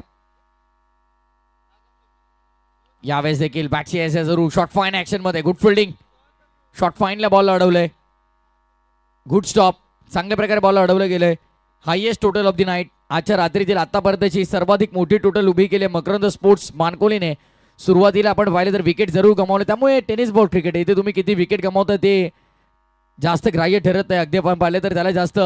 यावेळेस देखील बॅटची ऐसे जरूर. शॉर्ट फाईन ऍक्शन मध्ये गुड फिल्डिंग. शॉर्ट फाईनला बॉल अडवलंय. Good stop. चांगल्या प्रकारे बॉल अडवलं गेलंय. Highest total of the night. आजच्या रात्रीतील आतापर्यंतची सर्वाधिक मोठी टोटल उभी केली मकरंद स्पोर्ट्स मानकोलीने. सुरुवातीला आपण पाहिले तर विकेट जरूर गमावले. त्यामुळे टेनिस बॉल क्रिकेट इथे तुम्ही किती विकेट गमावता ते जास्त ग्राह्य ठरत नाही. अगदी आपण पाहिले तर त्याला जास्त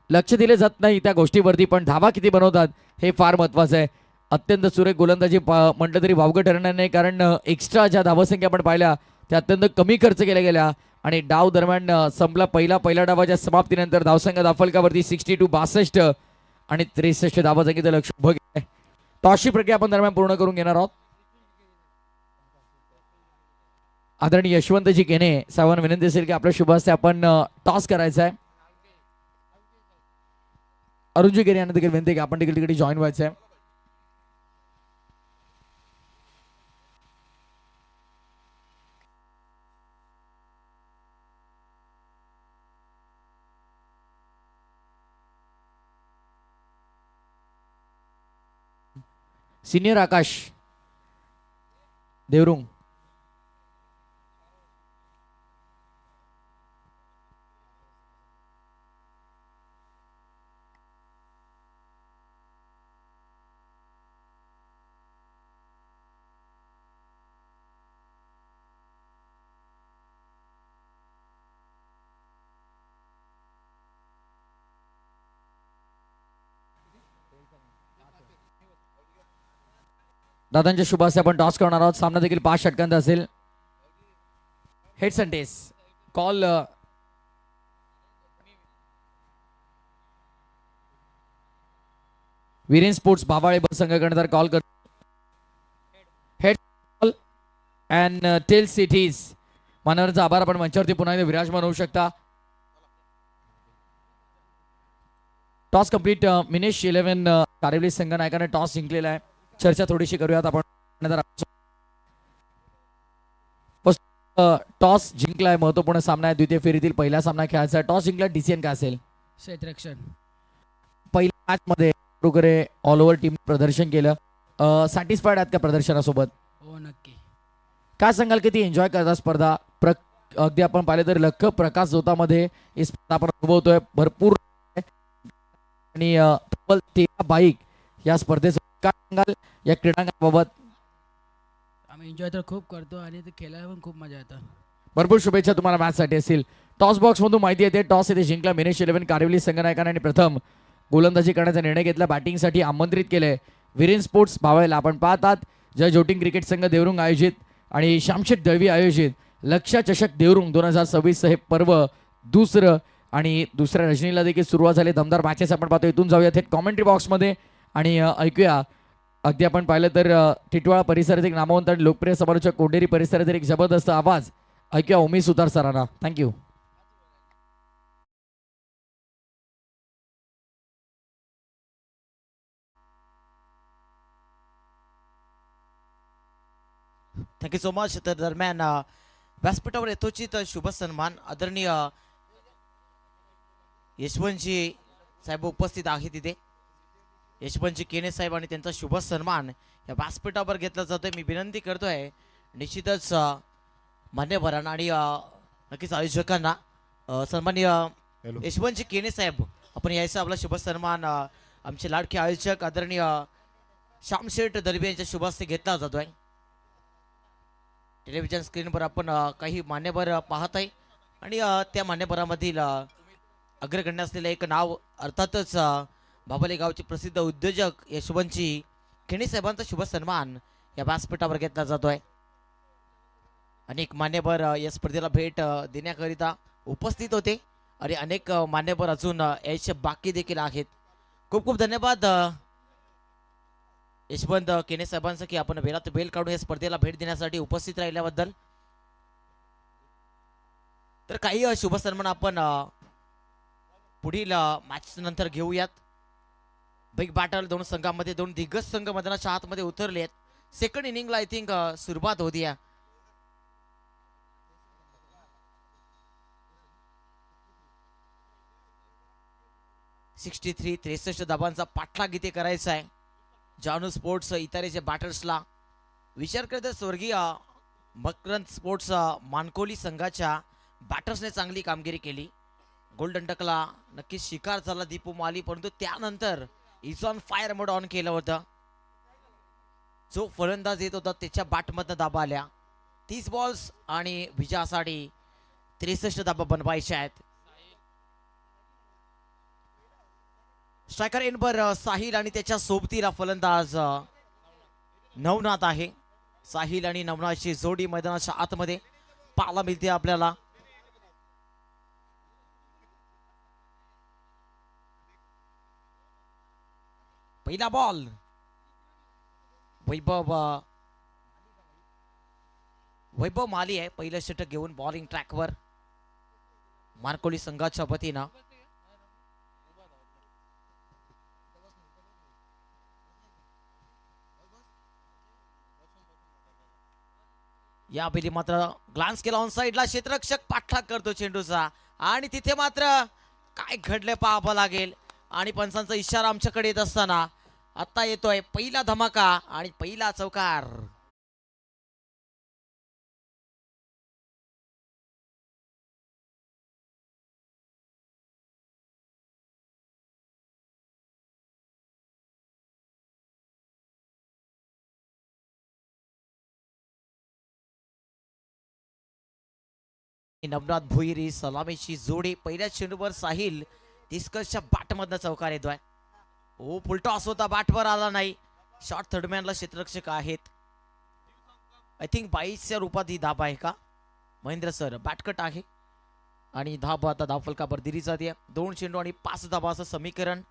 लक्ष दिले जात नाही त्या गोष्टीवरती, पण धावा किती बनवतात हे फार महत्वाचं आहे. अत्यंत सुरेख गोलंदाजी म्हटलं तरी वावगं ठरणार नाही, कारण एक्स्ट्रा ज्या धावसंख्या आपण पाहिल्या त्या अत्यंत कमी खर्च केल्या गेल्या. आणि डाव दरम्यान संपला पहिल्या डावाच्या समाप्तीनंतर धावसंख्या दाफलकावरती 62 आणि 63 धावसंख्येचं लक्ष उभं केलंय. टॉसची प्रक्रिया आपण दरम्यान पूर्ण करून घेणार आहोत. आदरणीय यशवंतजी केने साहेबांना विनंती असेल की आपल्या शुभ हस्ते आपण टॉस करायचा आहे. अरुणजी केने यांना देखील विनंती की आपण देखील तिकडे जॉईन व्हायचं आहे. सिनियर आकाश देवरुंग. दादांच्या शुभ हस्ते आपण टॉस करणार आहोत. सामना देखील 5 षटकांचा असेल. Heads and tails call Viren sports Babale संघाकडे कॉल कर. हेड कॉल अँड टेल सिटीज. मानवरचा आभार. आपण मंचावरती पुन्हा एकदा विराजमान होऊ शकता. Toss complete. मिनेश 11 कारेवली संघ नायकाने टॉस जिंकलेला आहे. चर्चा थोडीशी करूयात आपण. टॉस जिंकलाय, महत्वपूर्ण सामना आहे. द्वितीय फेरीतील पहिला सामना खेळायचा. टॉस जिंकला, डिसिजन काय असेल? क्षेत्ररक्षण. पहिल्या मॅच मध्ये वगैरे ऑल ओव्हर टीम प्रदर्शन केलं. सॅटिस्फाईड आहात का प्रदर्शनासोबत? हो नक्की. काय सांगाल किती एन्जॉय करता स्पर्धा? अगदी आपण पाहिलं तर लख प्रकाश जोतामध्ये ही स्पर्धा आपण अनुभवतोय भरपूर. आणि तब्बल 13 बाईक या स्पर्धेत. काय सांगाल या क्रीडांगणाबाबत? आम्ही एन्जॉय तर खूप करतो आणि ते खेळायला पण खूप मजा येतं. भरपूर शुभेच्छा तुम्हाला मॅच साठी असतील. टॉस बॉक्स मधून माहिती येते टॉस येथे जिंकला मिनेश 11 कारेवली संघनायकाने आणि प्रथम गोलंदाजी करण्याचा निर्णय घेतला. बॅटिंगसाठी आमंत्रित केले वीरेन स्पोर्ट्स बावळेला. आपण पाहतात जय जोटिंग क्रिकेट संघ देवरुंग आयोजित आणि श्यामशेठ दळवी आयोजित लक्षा चषक देवरुंग 2026 हे पर्व दुसरं आणि दुसऱ्या रजनीला देखील सुरुवात झाली. दमदार मॅचेस आपण पाहतो. इथून जाऊया थेट कॉमेंट्री बॉक्समध्ये आणि ऐकूया. अगदी आपण पाहिलं तर टिटवाळा परिसरात एक नामवंत आणि लोकप्रिय समालोचक कोंडेरी परिसरातील एक जबरदस्त आवाज ऐकूया उमेश सुतार सरांना. थँक्यू. Thank you so much. तर दरम्यान व्यासपीठावर यथोचित शुभ सन्मान आदरणीय यशवंतजी साहेब उपस्थित आहेत तिथे. यशवंतजी केने साहेब आणि त्यांचा शुभ सन्मान या व्यासपीठावर घेतला जातोय. मी विनंती करतोय निश्चितच मान्यवरांना आणि नक्कीच आयोजकांना सन्माननीय यशवंतजी केने साहेब आपण यायचा आपला शुभ सन्मान आमचे लाडके आयोजक आदरणीय श्यामशेठ दर्बे यांच्या शुभ हस्ते घेतला जातोय. टेलिव्हिजन स्क्रीनवर आपण काही मान्यवर पाहत आहे आणि त्या मान्यवरांमधील अग्रगण्य असलेलं एक नाव अर्थातच बाबाले गावचे प्रसिद्ध उद्योजक यशवंतजी केणे साहेबांचा शुभ सन्मान या व्यासपीठावर घेतला जातोय. अनेक मान्यवर या स्पर्धेला भेट देण्याकरिता उपस्थित होते आणि अनेक मान्यवर अजून यायचे बाकी देखील आहेत. खूप खूप धन्यवाद यशवंत केने साहेबांचं की आपण बेलात बेल काढून या स्पर्धेला भेट देण्यासाठी उपस्थित राहिल्याबद्दल. तर काही शुभ सन्मान आपण पुढील मॅच नंतर घेऊयात. बिग बॅटल दोन संघांमध्ये दोन दिग्गज संघ मैदानाच्या आतमध्ये उतरले आहेत. सेकंड इनिंगला आय थिंक सुरुवात होती आहे. सिक्स्टी 63 धाबांचा पाठलाग इथे करायचा आहे. जानू स्पोर्ट्स इतरेच्या बॅटर्सला विचार करता स्वर्गीय मकरंद स्पोर्ट्स मानकोली संघाच्या बॅटर्सने चांगली कामगिरी केली. गोल्डन डकला नक्कीच शिकार झाला दीपू माली, परंतु त्यानंतर is on fire mode on केलं होतं. जो फलंदाज येत होता त्याच्या बॅटमधनं धाबा आल्या. 30 बॉल्स आणि विजयासाठी 63 धाबा बनवायच्या आहेत. स्ट्रायकर एनवर साहिल आणि त्याच्या सोबतीला फलंदाज नवनाथ आहे. साहिल आणि नवनाथची जोडी मैदानाच्या आतमध्ये पाहायला मिळते आपल्याला. पहिला बॉल वैभव माली आहे पहिलं षटक घेऊन बॉलिंग ट्रॅकवर मानकोली संघाच्या वतीनं. यावेळी मात्र ग्लान्स केला ऑन साइडला, क्षेत्ररक्षक पाठलाग करतो चेंडूचा आणि तिथे मात्र काय घडले पाहावं लागेल. आणि पंचांचा इशारा आमच्याकडे येत असताना आता येतोय पहिला धमाका आणि पहिला चौकार. नवनाथ भुईरी सलामीची जोडी पहिल्या चेंडूवर साहिल डिस्कसच्या बॅटमधनं चौकार येतोय. ओ फुलटॉस होता, बॅटवर आला नाही. शॉर्ट थर्डमॅनला क्षेत्ररक्षक आहेत. आय थिंक 22च्या रूपात ही धाब आहे का महेंद्र सर. बॅटकट आहे आणि धाब आता धावफलकावर दिली जाते. 2 चेंडू आणि 5 धाबा असं समीकरण.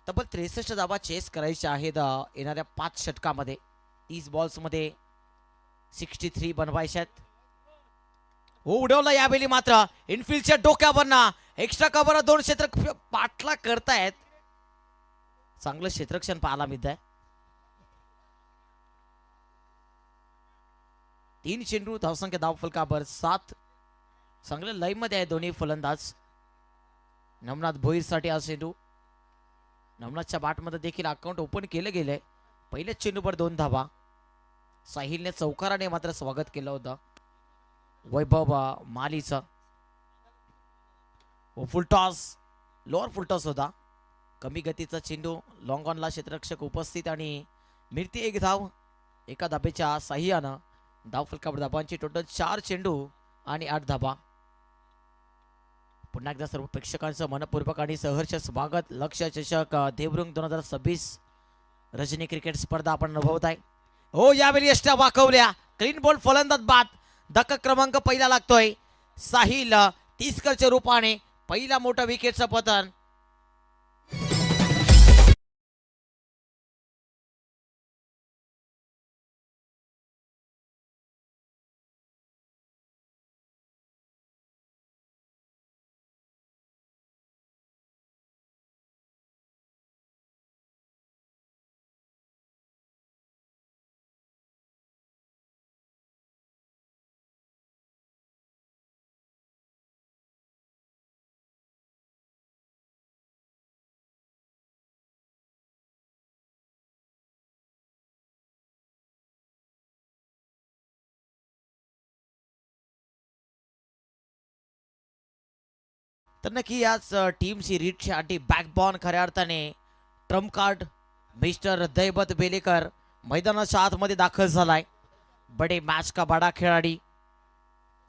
तब्बल 63 धाबा चेस करायच्या आहेत येणाऱ्या 5 षटकामध्ये. 30 बॉल्समध्ये 63 बनवायच्यात. हो उडवला यावेळी मात्र इनफिल्डच्या डोक्यावरना एक्स्ट्रा कव्हर 2 क्षेत्र पाठला करतायत. चांगलं क्षेत्ररक्षण पाहायला मिळत आहे. 3 चेंडू धावसंख्या धावफलकावर 7. चांगल्या लाईन मध्ये आहे दोन्ही फलंदाज. नवनाथ भोईर साठी हा चेंडू. नवनाथच्या बॅटमध्ये देखील अकाउंट ओपन केलं गेलंय. पहिल्याच चेंडूवर 2 धाबा. साहिलने चौकाराने मात्र स्वागत केलं होतं वैभव मालीचं. फुलटॉस लोअर फुलटॉस होता. कमी गतीचा चेंडू लॉंग ऑनला क्षेत्ररक्षक उपस्थित आणि मिळती 1 धाव. एका धाबेच्या साह्यानं धावफलकावर धाबांची टोटल 4 चेंडू आणि 8 धाबा. पुन्हा एकदा सर्व प्रेक्षकांचं मनपूर्वक आणि सहर्ष स्वागत. लक्ष्य चषक देवरुंग 2026 रजनी क्रिकेट स्पर्धा आपण अनुभवत आहे. हो यावेळी यष्ट्या वाकवल्या. क्लीन बॉल फलंदाज बाद. धक्का क्रमांक पहिला लागतोय. साहिल तिस्करच्या रूपाने पहिला मोठा विकेटचं पतन. तर नक्की याच टीमची रीडसाठी बॅकबॉन खऱ्या अर्थाने ट्रम्प कार्ड मिस्टर दैवत बेलेकर मैदानाच्या आतमध्ये दाखल झालाय. बडे मॅच का बडा खेळाडी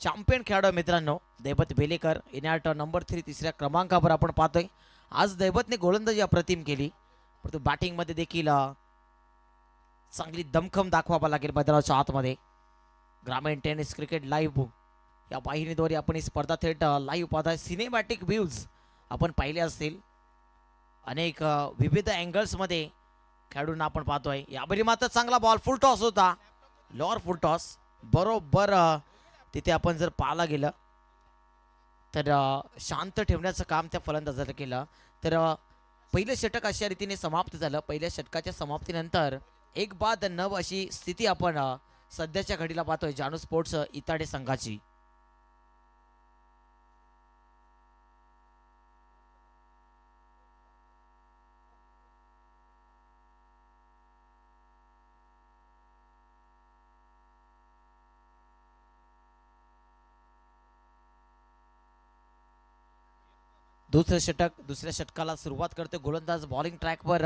चॅम्पियन खेळाडू मित्रांनो दैवत बेलेकर इनॅट नंबर 3 तिसऱ्या क्रमांकावर आपण पाहतोय. आज दैवतने गोलंदाजी अप्रतिम केली, परंतु बॅटिंगमध्ये देखील चांगली दमखम दाखवावा लागेल मैदानाच्या आतमध्ये. ग्रामीण टेनिस क्रिकेट लाईव्ह या वाहिनीद्वारे आपण ही स्पर्धा थेट लाईव्ह पाहताय. सिनेमॅटिक व्ह्यूज आपण पाहिले असतील, अनेक विविध अँगल्समध्ये खेळाडूंना आपण पाहतोय. यावेळी मात्र चांगला बॉल फुल टॉस होता, लॉर फुल टॉस बरोबर तिथे आपण जर पाहायला गेलं तर शांत ठेवण्याचं काम त्या फलंदाजानं केलं. तर पहिलं षटक अशा रीतीने समाप्त झालं. पहिल्या षटकाच्या समाप्तीनंतर एक बाद 9 अशी स्थिती आपण सध्याच्या घडीला पाहतोय जानू स्पोर्ट्स इताडे संघाची. दुसऱ्या षटकाला सुरुवात करते गोलंदाज बॉलिंग ट्रॅकवर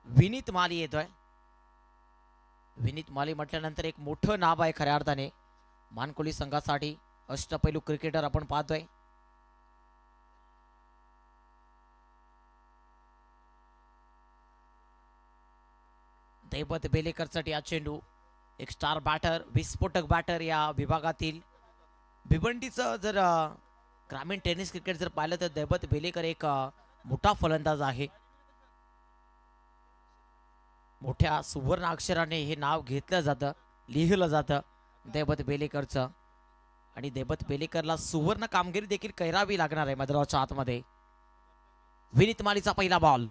विनीत माली येतोय. विनीत माली म्हटल्यानंतर एक मोठं नाव आहे खऱ्या अर्थाने मानकोली संघासाठी. अष्टपैलू क्रिकेटर आपण पाहतोय. दैवत बेलेकरसाठी हा चेंडू एक स्टार बॅटर विस्फोटक बॅटर या विभागातील भिवंडीचं जर ग्रामीण टेनिस क्रिकेट जर पाहिलं तर दैवत बेलेकर एक मोठा फलंदाज आहे. मोठ्या सुवर्ण अक्षराने हे नाव घेतलं जातं, लिहिलं जातं दैवत बेलेकरचं. आणि दैवत बेलेकरला सुवर्ण कामगिरी देखील करावी लागणार आहे मैदानाच्या आतमध्ये. विनीत मालीचा पहिला बॉल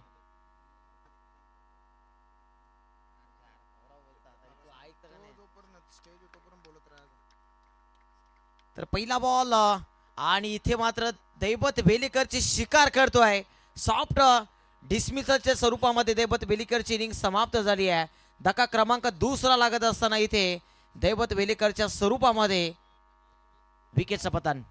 तर पहिला बॉल आणि इथे मात्र दैवत बेलेकरची शिकार करतोय. सॉफ्ट डिसमिसलच्या स्वरूपामध्ये दैवत बेलेकरची इनिंग समाप्त झाली आहे. धक्का क्रमांक दुसरा लागत असताना इथे दैवत बेलेकरच्या स्वरूपामध्ये विकेटचं पतन.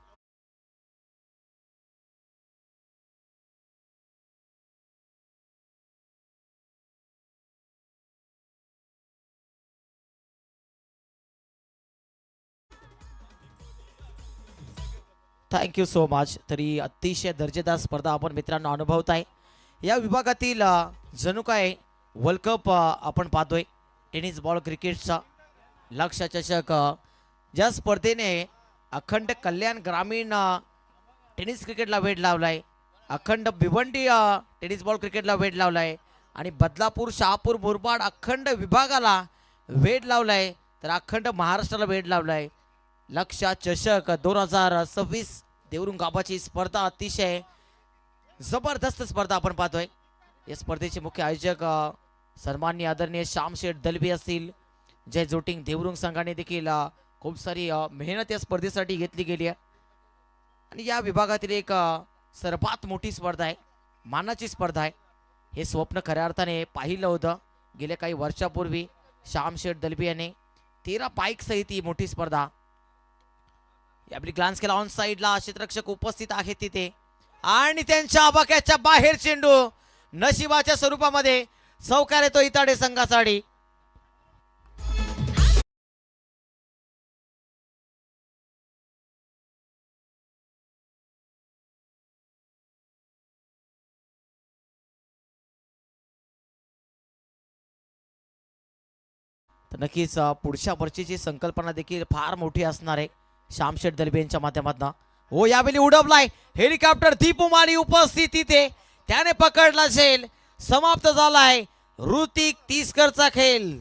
Thank you so much. तरी अतिशय दर्जेदार स्पर्धा आपण मित्रांनो अनुभवत आहे. या विभागातील जणू काय वर्ल्ड कप आपण पाहतोय टेनिस बॉल क्रिकेटचा. लक्ष चषक ज्या स्पर्धेने अखंड कल्याण ग्रामीण टेनिस क्रिकेटला वेध लावलाय, अखंड भिवंडी टेनिस बॉल क्रिकेटला वेध लावलाय आणि बदलापूर शहापूर मुरबाड अखंड विभागाला वेध लावलाय, तर अखंड महाराष्ट्राला वेध लावलाय. लक्ष चषक 2026 देवरुंग गावाची स्पर्धा अतिशय जबरदस्त स्पर्धा आपण पाहतोय. या स्पर्धेचे मुख्य आयोजक सन्माननीय आदरणीय श्यामशेठ दलबी असतील. जय जोटिंग देवरुंग संघाने देखील खूप सारी मेहनत या स्पर्धेसाठी घेतली गेली आहे. आणि या विभागातील एक सर्वात मोठी स्पर्धा आहे, मानाची स्पर्धा आहे. हे स्वप्न खऱ्या अर्थाने पाहिलं होतं गेल्या काही वर्षापूर्वी श्यामशेठ दलबी यांनी. 13 बाईक सहित ही मोठी स्पर्धा. यावेळी ग्लान्स केला ऑन साइडला क्षेत्ररक्षक उपस्थित आहेत तिथे आणि त्यांच्या आबाक्याच्या बाहेर चेंडू नशिबाच्या स्वरूपामध्ये चौकार येतो इताडे संघासाठी. तर नक्कीच पुढच्या वर्षीची संकल्पना देखील फार मोठी असणार आहे श्यामशेठ दलबी यांच्या माध्यमातून. हो यावेळी उडवलाय हेलिकॉप्टर दीपू माली उपस्थित तिथे, त्याने पकडला झेल. समाप्त झालाय ऋतिक तिसकरचा खेळ.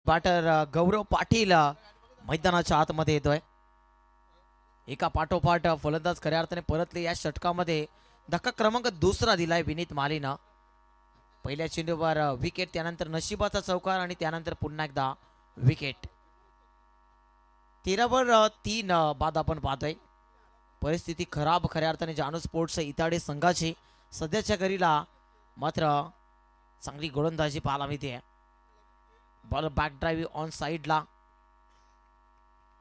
बॅटर गौरव पाटील मैदानाच्या आतमध्ये येतोय. एका पाठोपाठ फलंदाज खऱ्या अर्थाने परतले. या षटकामध्ये धक्का क्रमांक दुसरा दिलाय विनीत मालीनं. पहिल्या चेंडूवर विकेट, त्यानंतर नशिबाचा चौकार आणि त्यानंतर पुन्हा एकदा विकेट. 13 बाद आपण पाहतोय. परिस्थिती खराब खऱ्या अर्थाने जानू स्पोर्ट्स इताडे संघाची. सध्याच्या घडीला मात्र चांगली गोलंदाजी पाहायला मिळते. बॉल बॅक ड्राईव्ह ऑन साईडला.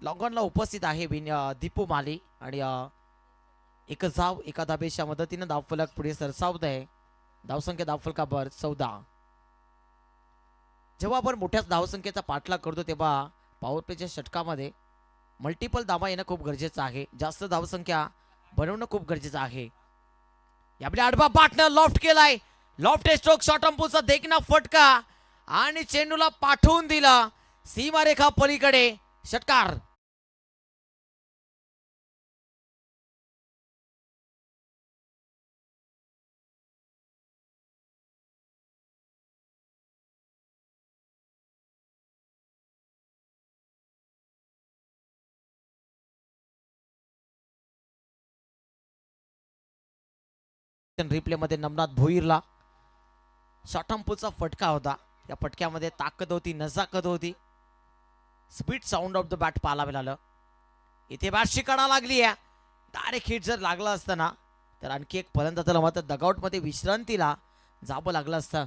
लॉंगॉनला उपस्थित आहे दीपू माली आणि एक धाव एका धाबेच्या मदतीने धावफलक पुढे सरसावत आहे. धावसंख्या धावफलकावर 14. जेव्हा आपण मोठ्या धावसंख्येचा पाठलाग करतो तेव्हा पॉवर प्लेच्या षटकामध्ये मल्टिपल धावा येणं खूप गरजेचं आहे. जास्त धावसंख्या बनवणं खूप गरजेचं आहे. यापुढे आडवा पार्टनर लॉफ्ट केलाय. लॉफ्ट स्ट्रोक शॉर्ट अंपूचा देखना फटका आणि चेंडूला पाठवून दिला सीमारेखा पलीकडे. षटकार. रिप्ले मध्ये नमनाथ भोईरला शॉर्ट अंपूचा फटका होता. या फटक्यामध्ये ताकद होती, नजाकत होती. Speed sound of the bat पाहायला मिळालं. इथे बॅट शिकाडा लागली आहे. डायरेक्ट हिट जर लागला असताना तर आणखी एक फलंदाजाला मात्र डगआउट मध्ये विश्रांतीला जावं लागलं असतं.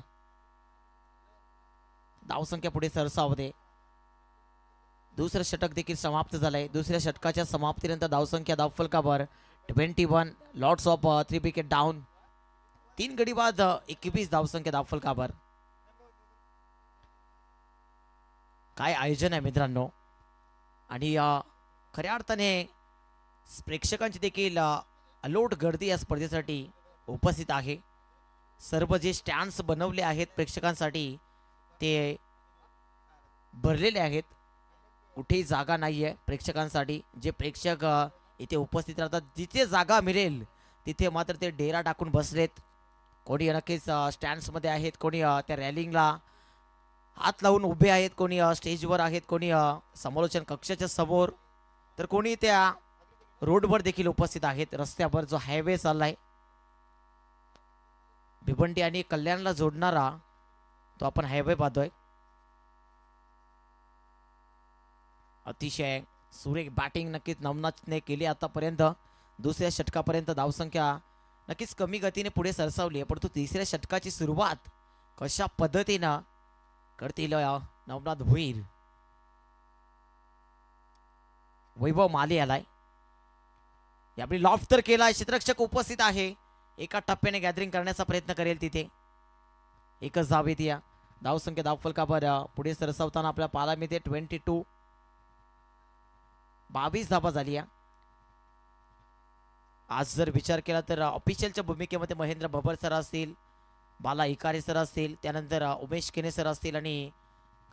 धावसंख्या पुढे सरसावते. दुसरं षटक देखील समाप्त झालंय. दुसऱ्या षटकाच्या समाप्तीनंतर धावसंख्या धावफलकावर 21. Lots of 3 wicket down. 3 गडी बाद 21 धावसंख्या धावफलकावर. काय आयोजन आहे मित्रांनो. आणि खऱ्या अर्थाने प्रेक्षकांची देखील अलोट गर्दी या स्पर्धेसाठी उपस्थित आहे. सर्व जे स्टँड्स बनवले आहेत प्रेक्षकांसाठी ते भरलेले आहेत. कुठेही जागा नाहीये प्रेक्षकांसाठी. जे प्रेक्षक इथे उपस्थित राहतात जिथे जागा मिळेल तिथे मात्र ते डेरा टाकून बसलेत. कोणी नक्कीच स्टँड्समध्ये आहेत, कोणी त्या रॅलिंगला हात लावून उभे आहेत, कोणी स्टेजवर आहेत, कोणी समालोचन कक्षाच्या समोर, तर कोणी त्या रोडवर देखील उपस्थित आहेत. रस्त्यावर जो हायवे चाललाय भिवंडी आणि कल्याणला जोडणारा तो आपण हायवे पाहतोय. अतिशय सुरेख बॅटिंग नक्कीच नमनाथने केली आतापर्यंत. दुसऱ्या षटकापर्यंत धावसंख्या नक्कीच कमी गतीने पुढे सरसावली आहे. परंतु तिसऱ्या षटकाची सुरुवात कशा पद्धतीनं करतील नवनाथ भोईर. वैभव माली आलाय. यावेळी लॉफ्ट तर केलाय. क्षेत्ररक्षक उपस्थित आहे. एका टप्प्याने गॅदरिंग करण्याचा प्रयत्न करेल तिथे. एकच धाव येते. धावसंख्या धावफलकावर पुढे सरसावताना आपल्याला पाहायला मिळते 22. 22 धावा झाली. आज जर विचार केला तर ऑफिशियलच्या भूमिकेमध्ये महेंद्र भबर सर असतील, बाला इकारे सर असतील, त्यानंतर उमेश केने सर असतील आणि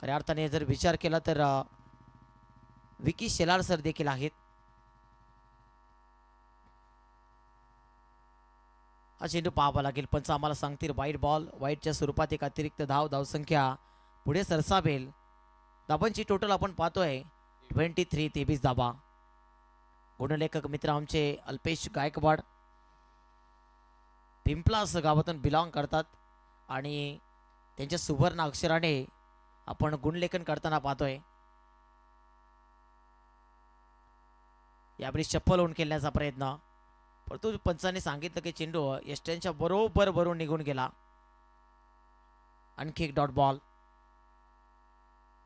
खऱ्या अर्थाने जर विचार केला तर विकी शेलार सर देखील आहेत. हा चेंडू पाहावा लागेल. पंच आम्हाला सांगतील वाईट बॉल. वाईटच्या स्वरूपात एक अतिरिक्त धावसंख्या पुढे सरसावेल. धावांची टोटल आपण पाहतोय 23. 23 धावा. गुणलेखक मित्र आमचे अल्पेश गायकवाड पिंपलास गावातून बिलॉंग करतात आणि त्यांच्या सुवर्ण अक्षराने आपण गुणलेखन करताना पाहतोय. यावेळी शफल होऊन खेळण्याचा प्रयत्न, परंतु पंचाने सांगितलं की चेंडू यष्ट्यांच्या बरोबर भरून निघून गेला. आणखी एक डॉट बॉल.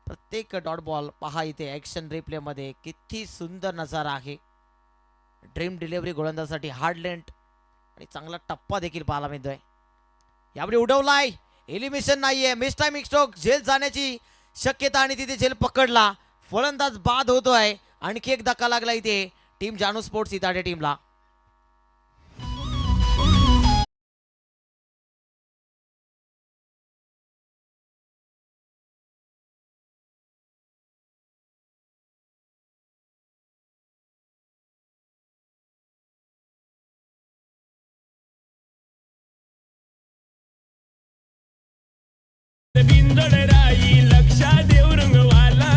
प्रत्येक डॉट बॉल पहा इथे ऍक्शन रिप्ले मध्ये किती सुंदर नजारा आहे. ड्रीम डिलिव्हरी गोलंदाजासाठी हार्ड लेंथ आणि चांगला टप्पा देखील पाहायला मिळतोय. यावेळी उडवलाय. एलिमिनेशन नाहीये. Miss timing stroke. झेल जाण्याची शक्यता आणि तिथे झेल पकडला. फलंदाज बाद होतोय. आणखी एक धक्का लागला इथे टीम जानू स्पोर्ट्स इताडे टीमला. बिंदोडराई लक्षा देव रंगवाला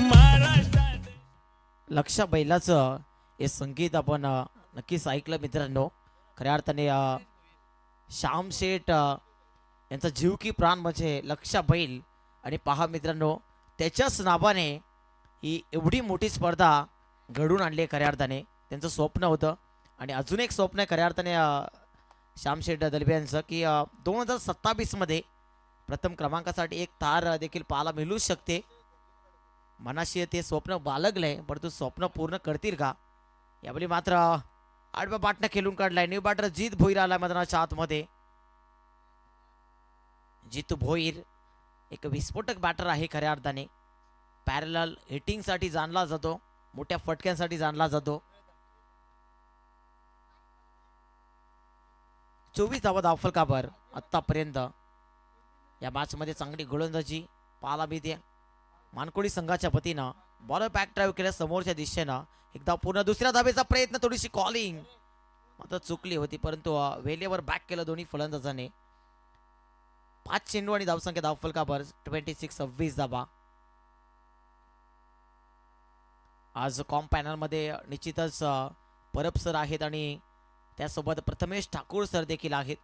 महाराष्ट्रात. लक्षा बैलाचं हे संगीत आपण नक्कीच ऐकलं मित्रांनो. खऱ्या अर्थाने श्याम शेठ यांचा जीव की प्राण म्हणजे लक्षा बैल. आणि पहा मित्रांनो, त्याच्याच नावाने ही एवढी मोठी स्पर्धा घडून आणली खऱ्या अर्थाने. त्यांचं स्वप्न होतं आणि अजून एक स्वप्न आहे खऱ्या अर्थाने श्यामशेठ दलबे यांचं की 2027 मध्ये प्रथम क्रमांकासाठी एक तार देखील पाहायला मिळू शकते. मनाशी ते स्वप्न बाळगलंय, परंतु स्वप्न पूर्ण करतील का यावेळी मात्र आडव्या बाटनं खेळून काढलाय. न्यू बॅटर जीत भोईर आलाय मैदानाच्या आतमध्ये. जितू भोईर एक विस्फोटक बॅटर आहे खऱ्या अर्थाने. पॅरलल हिटिंगसाठी जाणला जातो, मोठ्या फटक्यांसाठी जाणला जातो. 24 धावा धावफलकावर आतापर्यंत या मॅच मध्ये चांगली गोलंदाजी पाहायला मिळते. मानकोळी संघाच्या वतीनं बॉलर बॅक ड्राईव्ह केल्या समोरच्या दिशेनं एकदा पूर्ण दुसऱ्या धावेचा प्रयत्न, थोडीशी कॉलिंग मात्र चुकली होती, परंतु वेलेवर बॅक केलं दोन्ही फलंदाजाने. 5 चेंडू आणि धावसंख्या धावफलकावर 26 धावा. आज कॉम पॅनल मध्ये निश्चितच परब सर आहेत आणि त्यासोबत प्रथमेश ठाकूर सर देखील आहेत.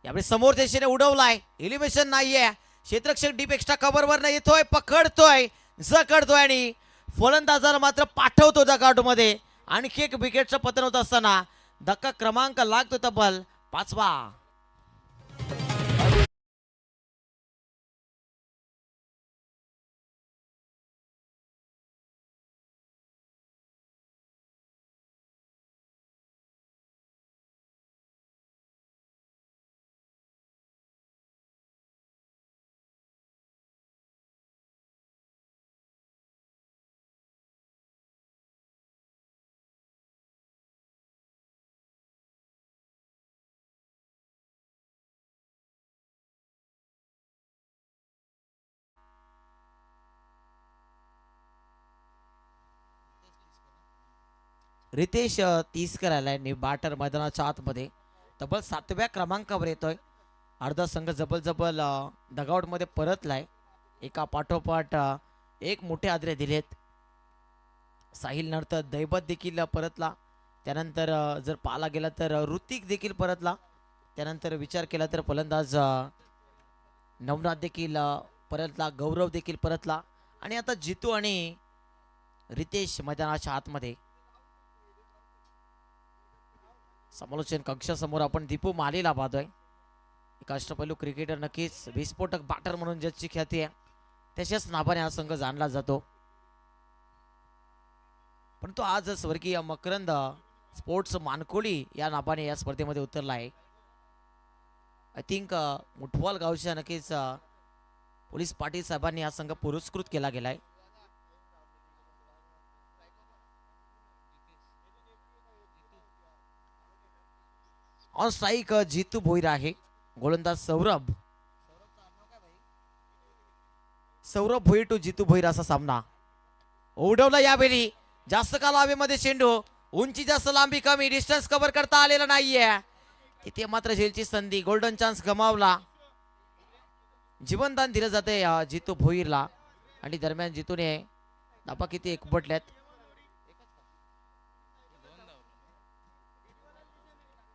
यावेळी समोर दिशेने उडवलाय, एलिव्हेशन नाहीये. क्षेत्ररक्षक डीप एक्स्ट्रा कव्हरवर येतोय, पकडतोय, जकडतोय आणि फलंदाजाला मात्र पाठवतो डगआउट मध्ये. आणखी एक विकेटचं पतन होत असताना धक्का क्रमांक लागतो तब्बल 5वा. रितेश तीसकर आलाय बॅटर मैदानाच्या आतमध्ये. तब्बल 7व्या क्रमांकावर येतोय. अर्धा संघ जबल डगआउट मध्ये परतलाय. एका पाठोपाठ एक मोठे आदरे दिलेत. साहिल नंतर दैबत देखील परतला. त्यानंतर जर पाहायला गेला तर ऋतिक देखील परतला. त्यानंतर विचार केला तर फलंदाज नवनाथ देखील परतला, गौरव देखील परतला आणि आता जितू आणि रितेश मैदानाच्या आतमध्ये. समालोचन कक्षासमोर आपण दीपू मालीला पाहतोय. एक अष्टपैलू क्रिकेटर, नक्कीच विस्फोटक बॅटर म्हणून ज्याची ख्याती आहे त्याच्याच नावाने हा संघ जाणला जातो. परंतु आज स्वर्गीय मकरंद स्पोर्ट्स मानकोळी या नावाने या स्पर्धेमध्ये उतरला आहे. आय थिंक मुठवाल गावच्या नक्कीच पोलीस पाटील साहेबांनी हा संघ पुरस्कृत केला गेलाय. ऑन स्ट्राईक जितू भोईर आहे. गोलंदाज सौरभ भोईर टू जितू भोईर असा सामना उडवला. यावेळी जास्त काल हवेमध्ये चेंडू, उंची जास्त लांबी कमी, डिस्टन्स कव्हर करता आलेला नाहीये. तिथे मात्र झेलची संधी, गोल्डन चान्स गमावला. जीवनदान दिलं जाते जितू भोईरला आणि दरम्यान जितूने धाबा किती एकपटल्यात.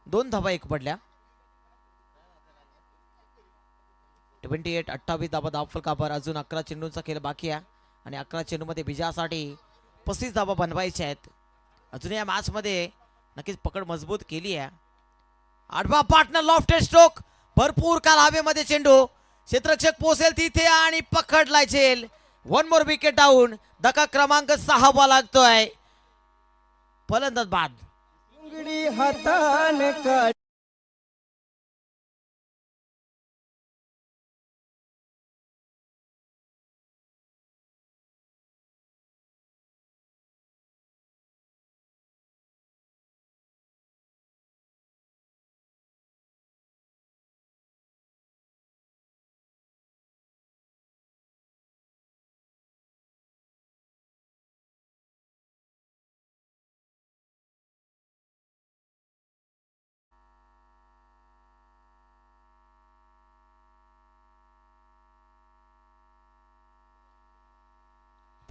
2 धाबा एकपडल्या. 28 धाबा धावफलकावर. अजून 11 चेंडूंचा खेळ बाकी आहे आणि 11 चेंडूमध्ये विजयासाठी 35 धाबा बनवायच्या आहेत. अजून या मॅच मध्ये नक्कीच पकड मजबूत केली आहे. आडवा पार्टनर लॉफ्टेड स्ट्रोक, भरपूर काल हवेमध्ये चेंडू, क्षेत्ररक्षक पोहोचेल तिथे आणि पकडलाय झेल. 1 मोर विकेट डाऊन. धक्का क्रमांक 6 लागतोय. फलंदाज बाद.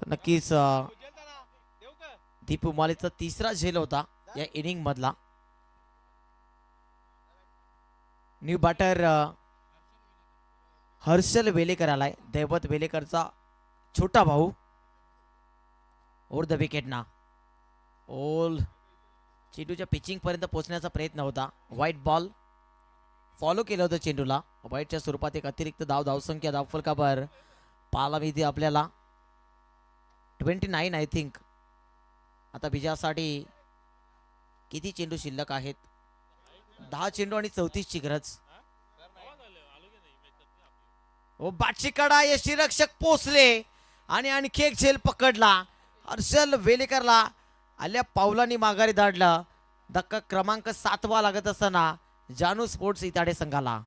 नक्कीच दीपू मालीचा तिसरा झेल होता या इनिंग मधला. न्यू बॅटर हर्षल वेलेकर आलाय, दैवत वेलेकरचा छोटा भाऊ. ओव्हर द विकेट ना. ओल चेंडूच्या पिचिंग पर्यंत पोहोचण्याचा प्रयत्न होता. व्हाईट बॉल फॉलो केलं होतं चेंडूला. व्हाईटच्या स्वरूपात एक अतिरिक्त धावसंख्या धावफलकावर पाहायला मिळते आपल्याला. 29 आय थिंक. आता विजयासाठी किती चेंडू शिल्लक आहेत? 10 चेंडू आणि 34 ची गरज. ओ बाटची कडा, यष्टीरक्षक पोचले आणि आणखी एक झेल पकडला. हर्षल वेलेकरला आल्या पावलांनी माघारी धाडलं. धक्का क्रमांक 7 लागत असताना जानू स्पोर्ट्स इताडे संघाला.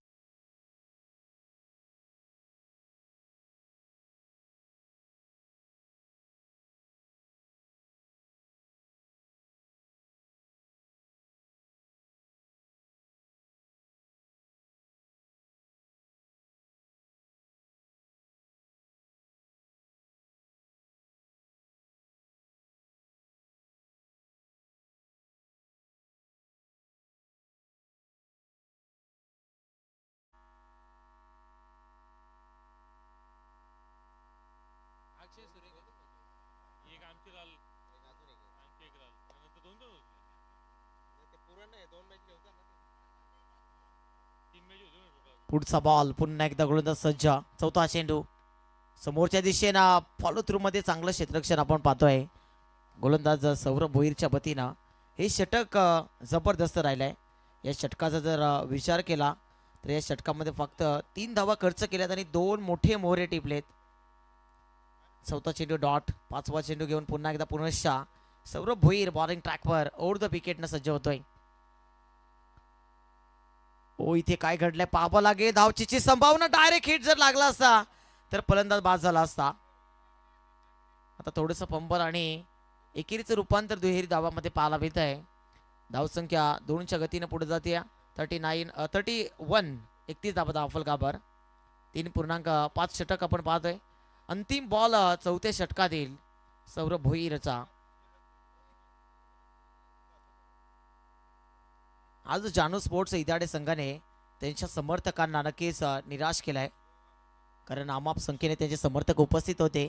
पुढचा बॉल पुन्हा एकदा गोलंदाज सज्ज. चौथा चेंडू समोरच्या दिशेनं फॉलो थ्रू मध्ये चांगलं क्षेत्ररक्षण आपण पाहतोय. गोलंदाज सौरभ भोईरच्या वतीनं हे षटक जबरदस्त राहिलंय. या षटकाचा जर विचार केला तर या षटकामध्ये फक्त 3 धावा खर्च केल्यात आणि 2 मोठे मोहरे टिपलेत. चौथा चेंडू डॉट. 5वा चेंडू घेऊन पुन्हा एकदा पुनश्चा सौरभ भोईर बॉलिंग ट्रॅकवर ओव्हर द विकेटनं सज्ज होतोय. ओ इथे काय घडलंय पाहावं लागेल. धावचीची संभावना. डायरेक्ट हिट जर लागला असता तर फलंदाज बाद झाला असता. आता थोडंसं पंपर आणि एकेरीचं रूपांतर दुहेरी धावामध्ये पाहायला मिळत आहे. धावसंख्या 2च्या गतीने पुढे जाते. 31 धावा धावफलकावर. 3.5 षटक आपण पाहतोय. अंतिम बॉल चौथ्या षटकातील सौरभ भोईरचा. आज जानू स्पोर्ट्स इदाडे संघाने त्यांच्या समर्थकांना नक्कीच निराश केलाय, कारण अमाप संख्येने त्यांचे समर्थक उपस्थित होते.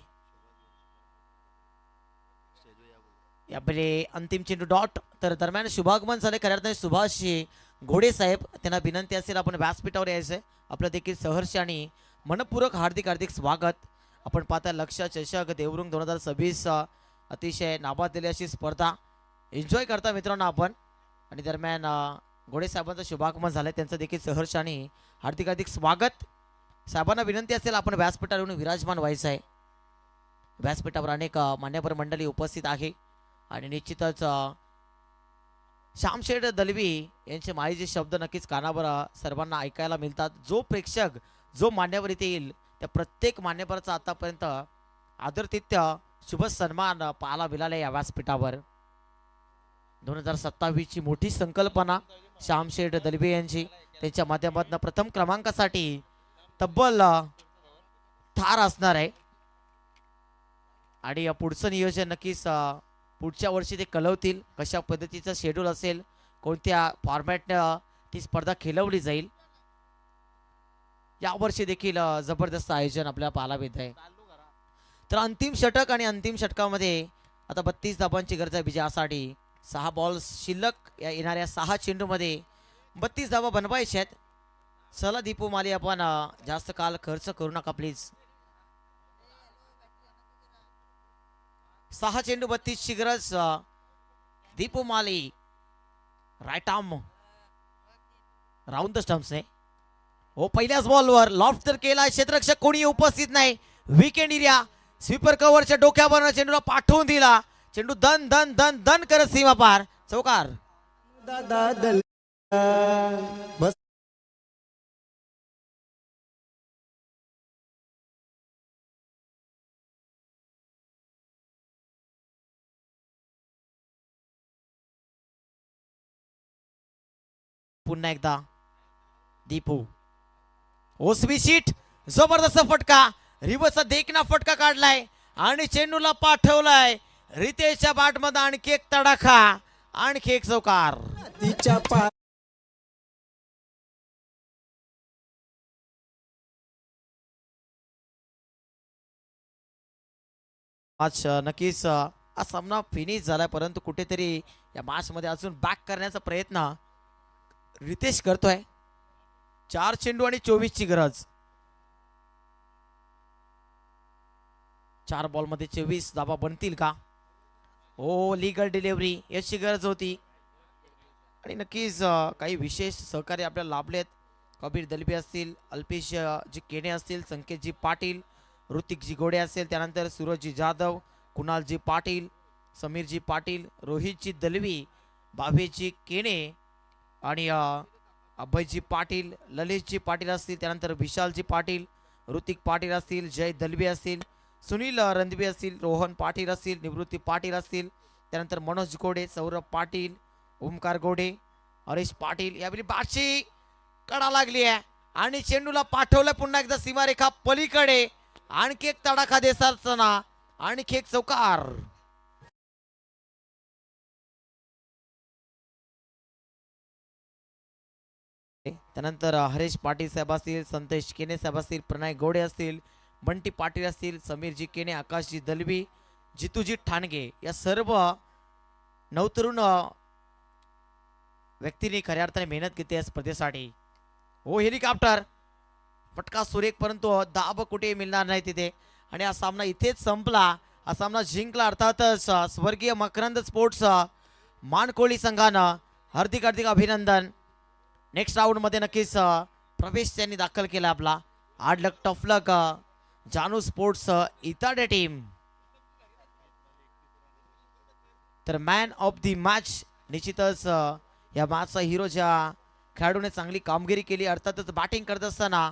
यापुढे अंतिम चेंडू डॉट. तर दरम्यान शुभागमन झाले खऱ्या अर्थाने सुभाष घोडे साहेब. त्यांना विनंती असेल आपण व्यासपीठावर यायचंय. आपलं देखील सहर्ष आणि मनपूर्वक हार्दिक स्वागत. आपण पाहता लक्ष चषक देवरुंग 2026 अतिशय नावाजलेली अशी स्पर्धा एन्जॉय करता मित्रांनो आपण. आणि दरम्यान घोडे साहेबांचं शुभागमन झालंय, त्यांचं देखील सहर्ष आणि हार्दिक स्वागत. साहेबांना विनंती असेल आपण व्यासपीठावर येऊन विराजमान व्हायचं आहे. व्यासपीठावर अनेक मान्यवर मंडळी उपस्थित आहे आणि निश्चितच श्यामशेठ दलवी यांचे माळीचे शब्द नक्कीच कानावर सर्वांना ऐकायला मिळतात. जो प्रेक्षक जो मान्यवर इथे येईल त्या प्रत्येक मान्यवराचा आतापर्यंत आदरातिथ्य शुभ सन्मान पाहायला मिळाला या व्यासपीठावर. 2027 ची मोठी संकल्पना श्यामशेठ दलवे यांची. त्यांच्या माध्यमातून प्रथम क्रमांकासाठी तब्बल थार असणार आहे आणि पुढचं नियोजन नक्कीच पुढच्या वर्षी ते कळवतील. कशा पद्धतीचं शेड्यूल असेल, कोणत्या फॉर्मॅटनं ती स्पर्धा खेळवली जाईल. यावर्षी देखील जबरदस्त आयोजन आपल्याला पाहायला मिळत आहे. तर अंतिम षटक आणि अंतिम षटकामध्ये आता 32 धावांची गरज आहे विजयासाठी. 6 बॉल्स शिल्लक या येणाऱ्या 6 चेंडूमध्ये 32 धावा बनवायच्या आहेत. चला दीपू माली, आपण जास्त काल खर्च करू नका प्लीज. 6 चेंडू 32 ची गरज. Dipu Mali right arm round the stumps आहे. हो, पहिल्याच बॉलवर लॉफ्ट तर केला. क्षेत्ररक्षक कोणी उपस्थित नाही. विकेट एरिया स्वीपर कव्हरच्या डोक्यावर चेंडूला पाठवून दिला. चेंडू दन दन दन दन करत सीमा पार. चौकार. पुन्हा एकदा दीपू. ओसवी सीट जबरदस्त फटका. रिवर्सचा देखना फटका काढलाय आणि चेंडूला पाठवलाय रितेशच्या बॅटमध्ये आणखी एक तडाखा, आणखी एक चौकार. आज नक्कीच हा सामना फिनिश झालाय, परंतु कुठेतरी या मॅच मध्ये अजून बॅक करण्याचा प्रयत्न रितेश करतोय. 4 चेंडू आणि 24 ची गरज. 4 बॉल मध्ये 24 धाबा बनतील का? हो, लिगल डिलिव्हरी याची गरज होती. आणि नक्कीच काही विशेष सहकार्य आपल्याला लाभलेत. कबीर दलबी असतील, अल्पेश जी केणे असतील, संकेतजी पाटील, ऋतिकजी गोडे असेल, त्यानंतर सूरजजी जाधव, कुणालजी पाटील, समीरजी पाटील, रोहितजी दलवी, भावेजी केणे आणि अभयजी पाटील, ललितजी पाटील असतील, त्यानंतर विशालजी पाटील, ऋतिक पाटील असतील, जय दलवी असतील, सुनील रणदिवे असतील, रोहन पाटील असतील, निवृत्ती पाटील असतील, त्यानंतर मनोज गोडे, सौरभ पाटील, ओमकार गोडे, हरीश पाटील. यावेळी बाची कडा लागली आहे आणि चेंडूला पाठवलं पुन्हा एकदा सीमारेखा पलीकडे. आणखी एक तडाखा देसाचना, आणखी एक चौकार. त्यानंतर हरीश पाटील साहेब असतील, संतोष केने साहेब असतील, प्रणय गोडे असतील, बंटी पाटील असतील, समीरजी केने, आकाशजी दलवी, जितूजी ठाणगे या सर्व नवतरुण व्यक्तींनी खऱ्या अर्थाने मेहनत घेतली या स्पर्धेसाठी. हो, हेलिकॉप्टर फटका सुरेख, परंतु दाब कुठे मिळणार नाही तिथे. आणि हा सामना इथेच संपला. हा सामना जिंकला अर्थातच स्वर्गीय मकरंद स्पोर्ट्स मानकोळी संघानं. हार्दिक हार्दिक अभिनंदन. नेक्स्ट राऊंड मध्ये नक्कीच प्रवेश त्यांनी दाखल केला आपला. हार्ड लक टफ लक जानू स्पोर्ट्स इताडे टीम. तर मॅन ऑफ द मॅच निश्चितच या मॅचचा हिरो ज्या खेळाडूने चांगली कामगिरी केली. अर्थातच बॅटिंग करत असताना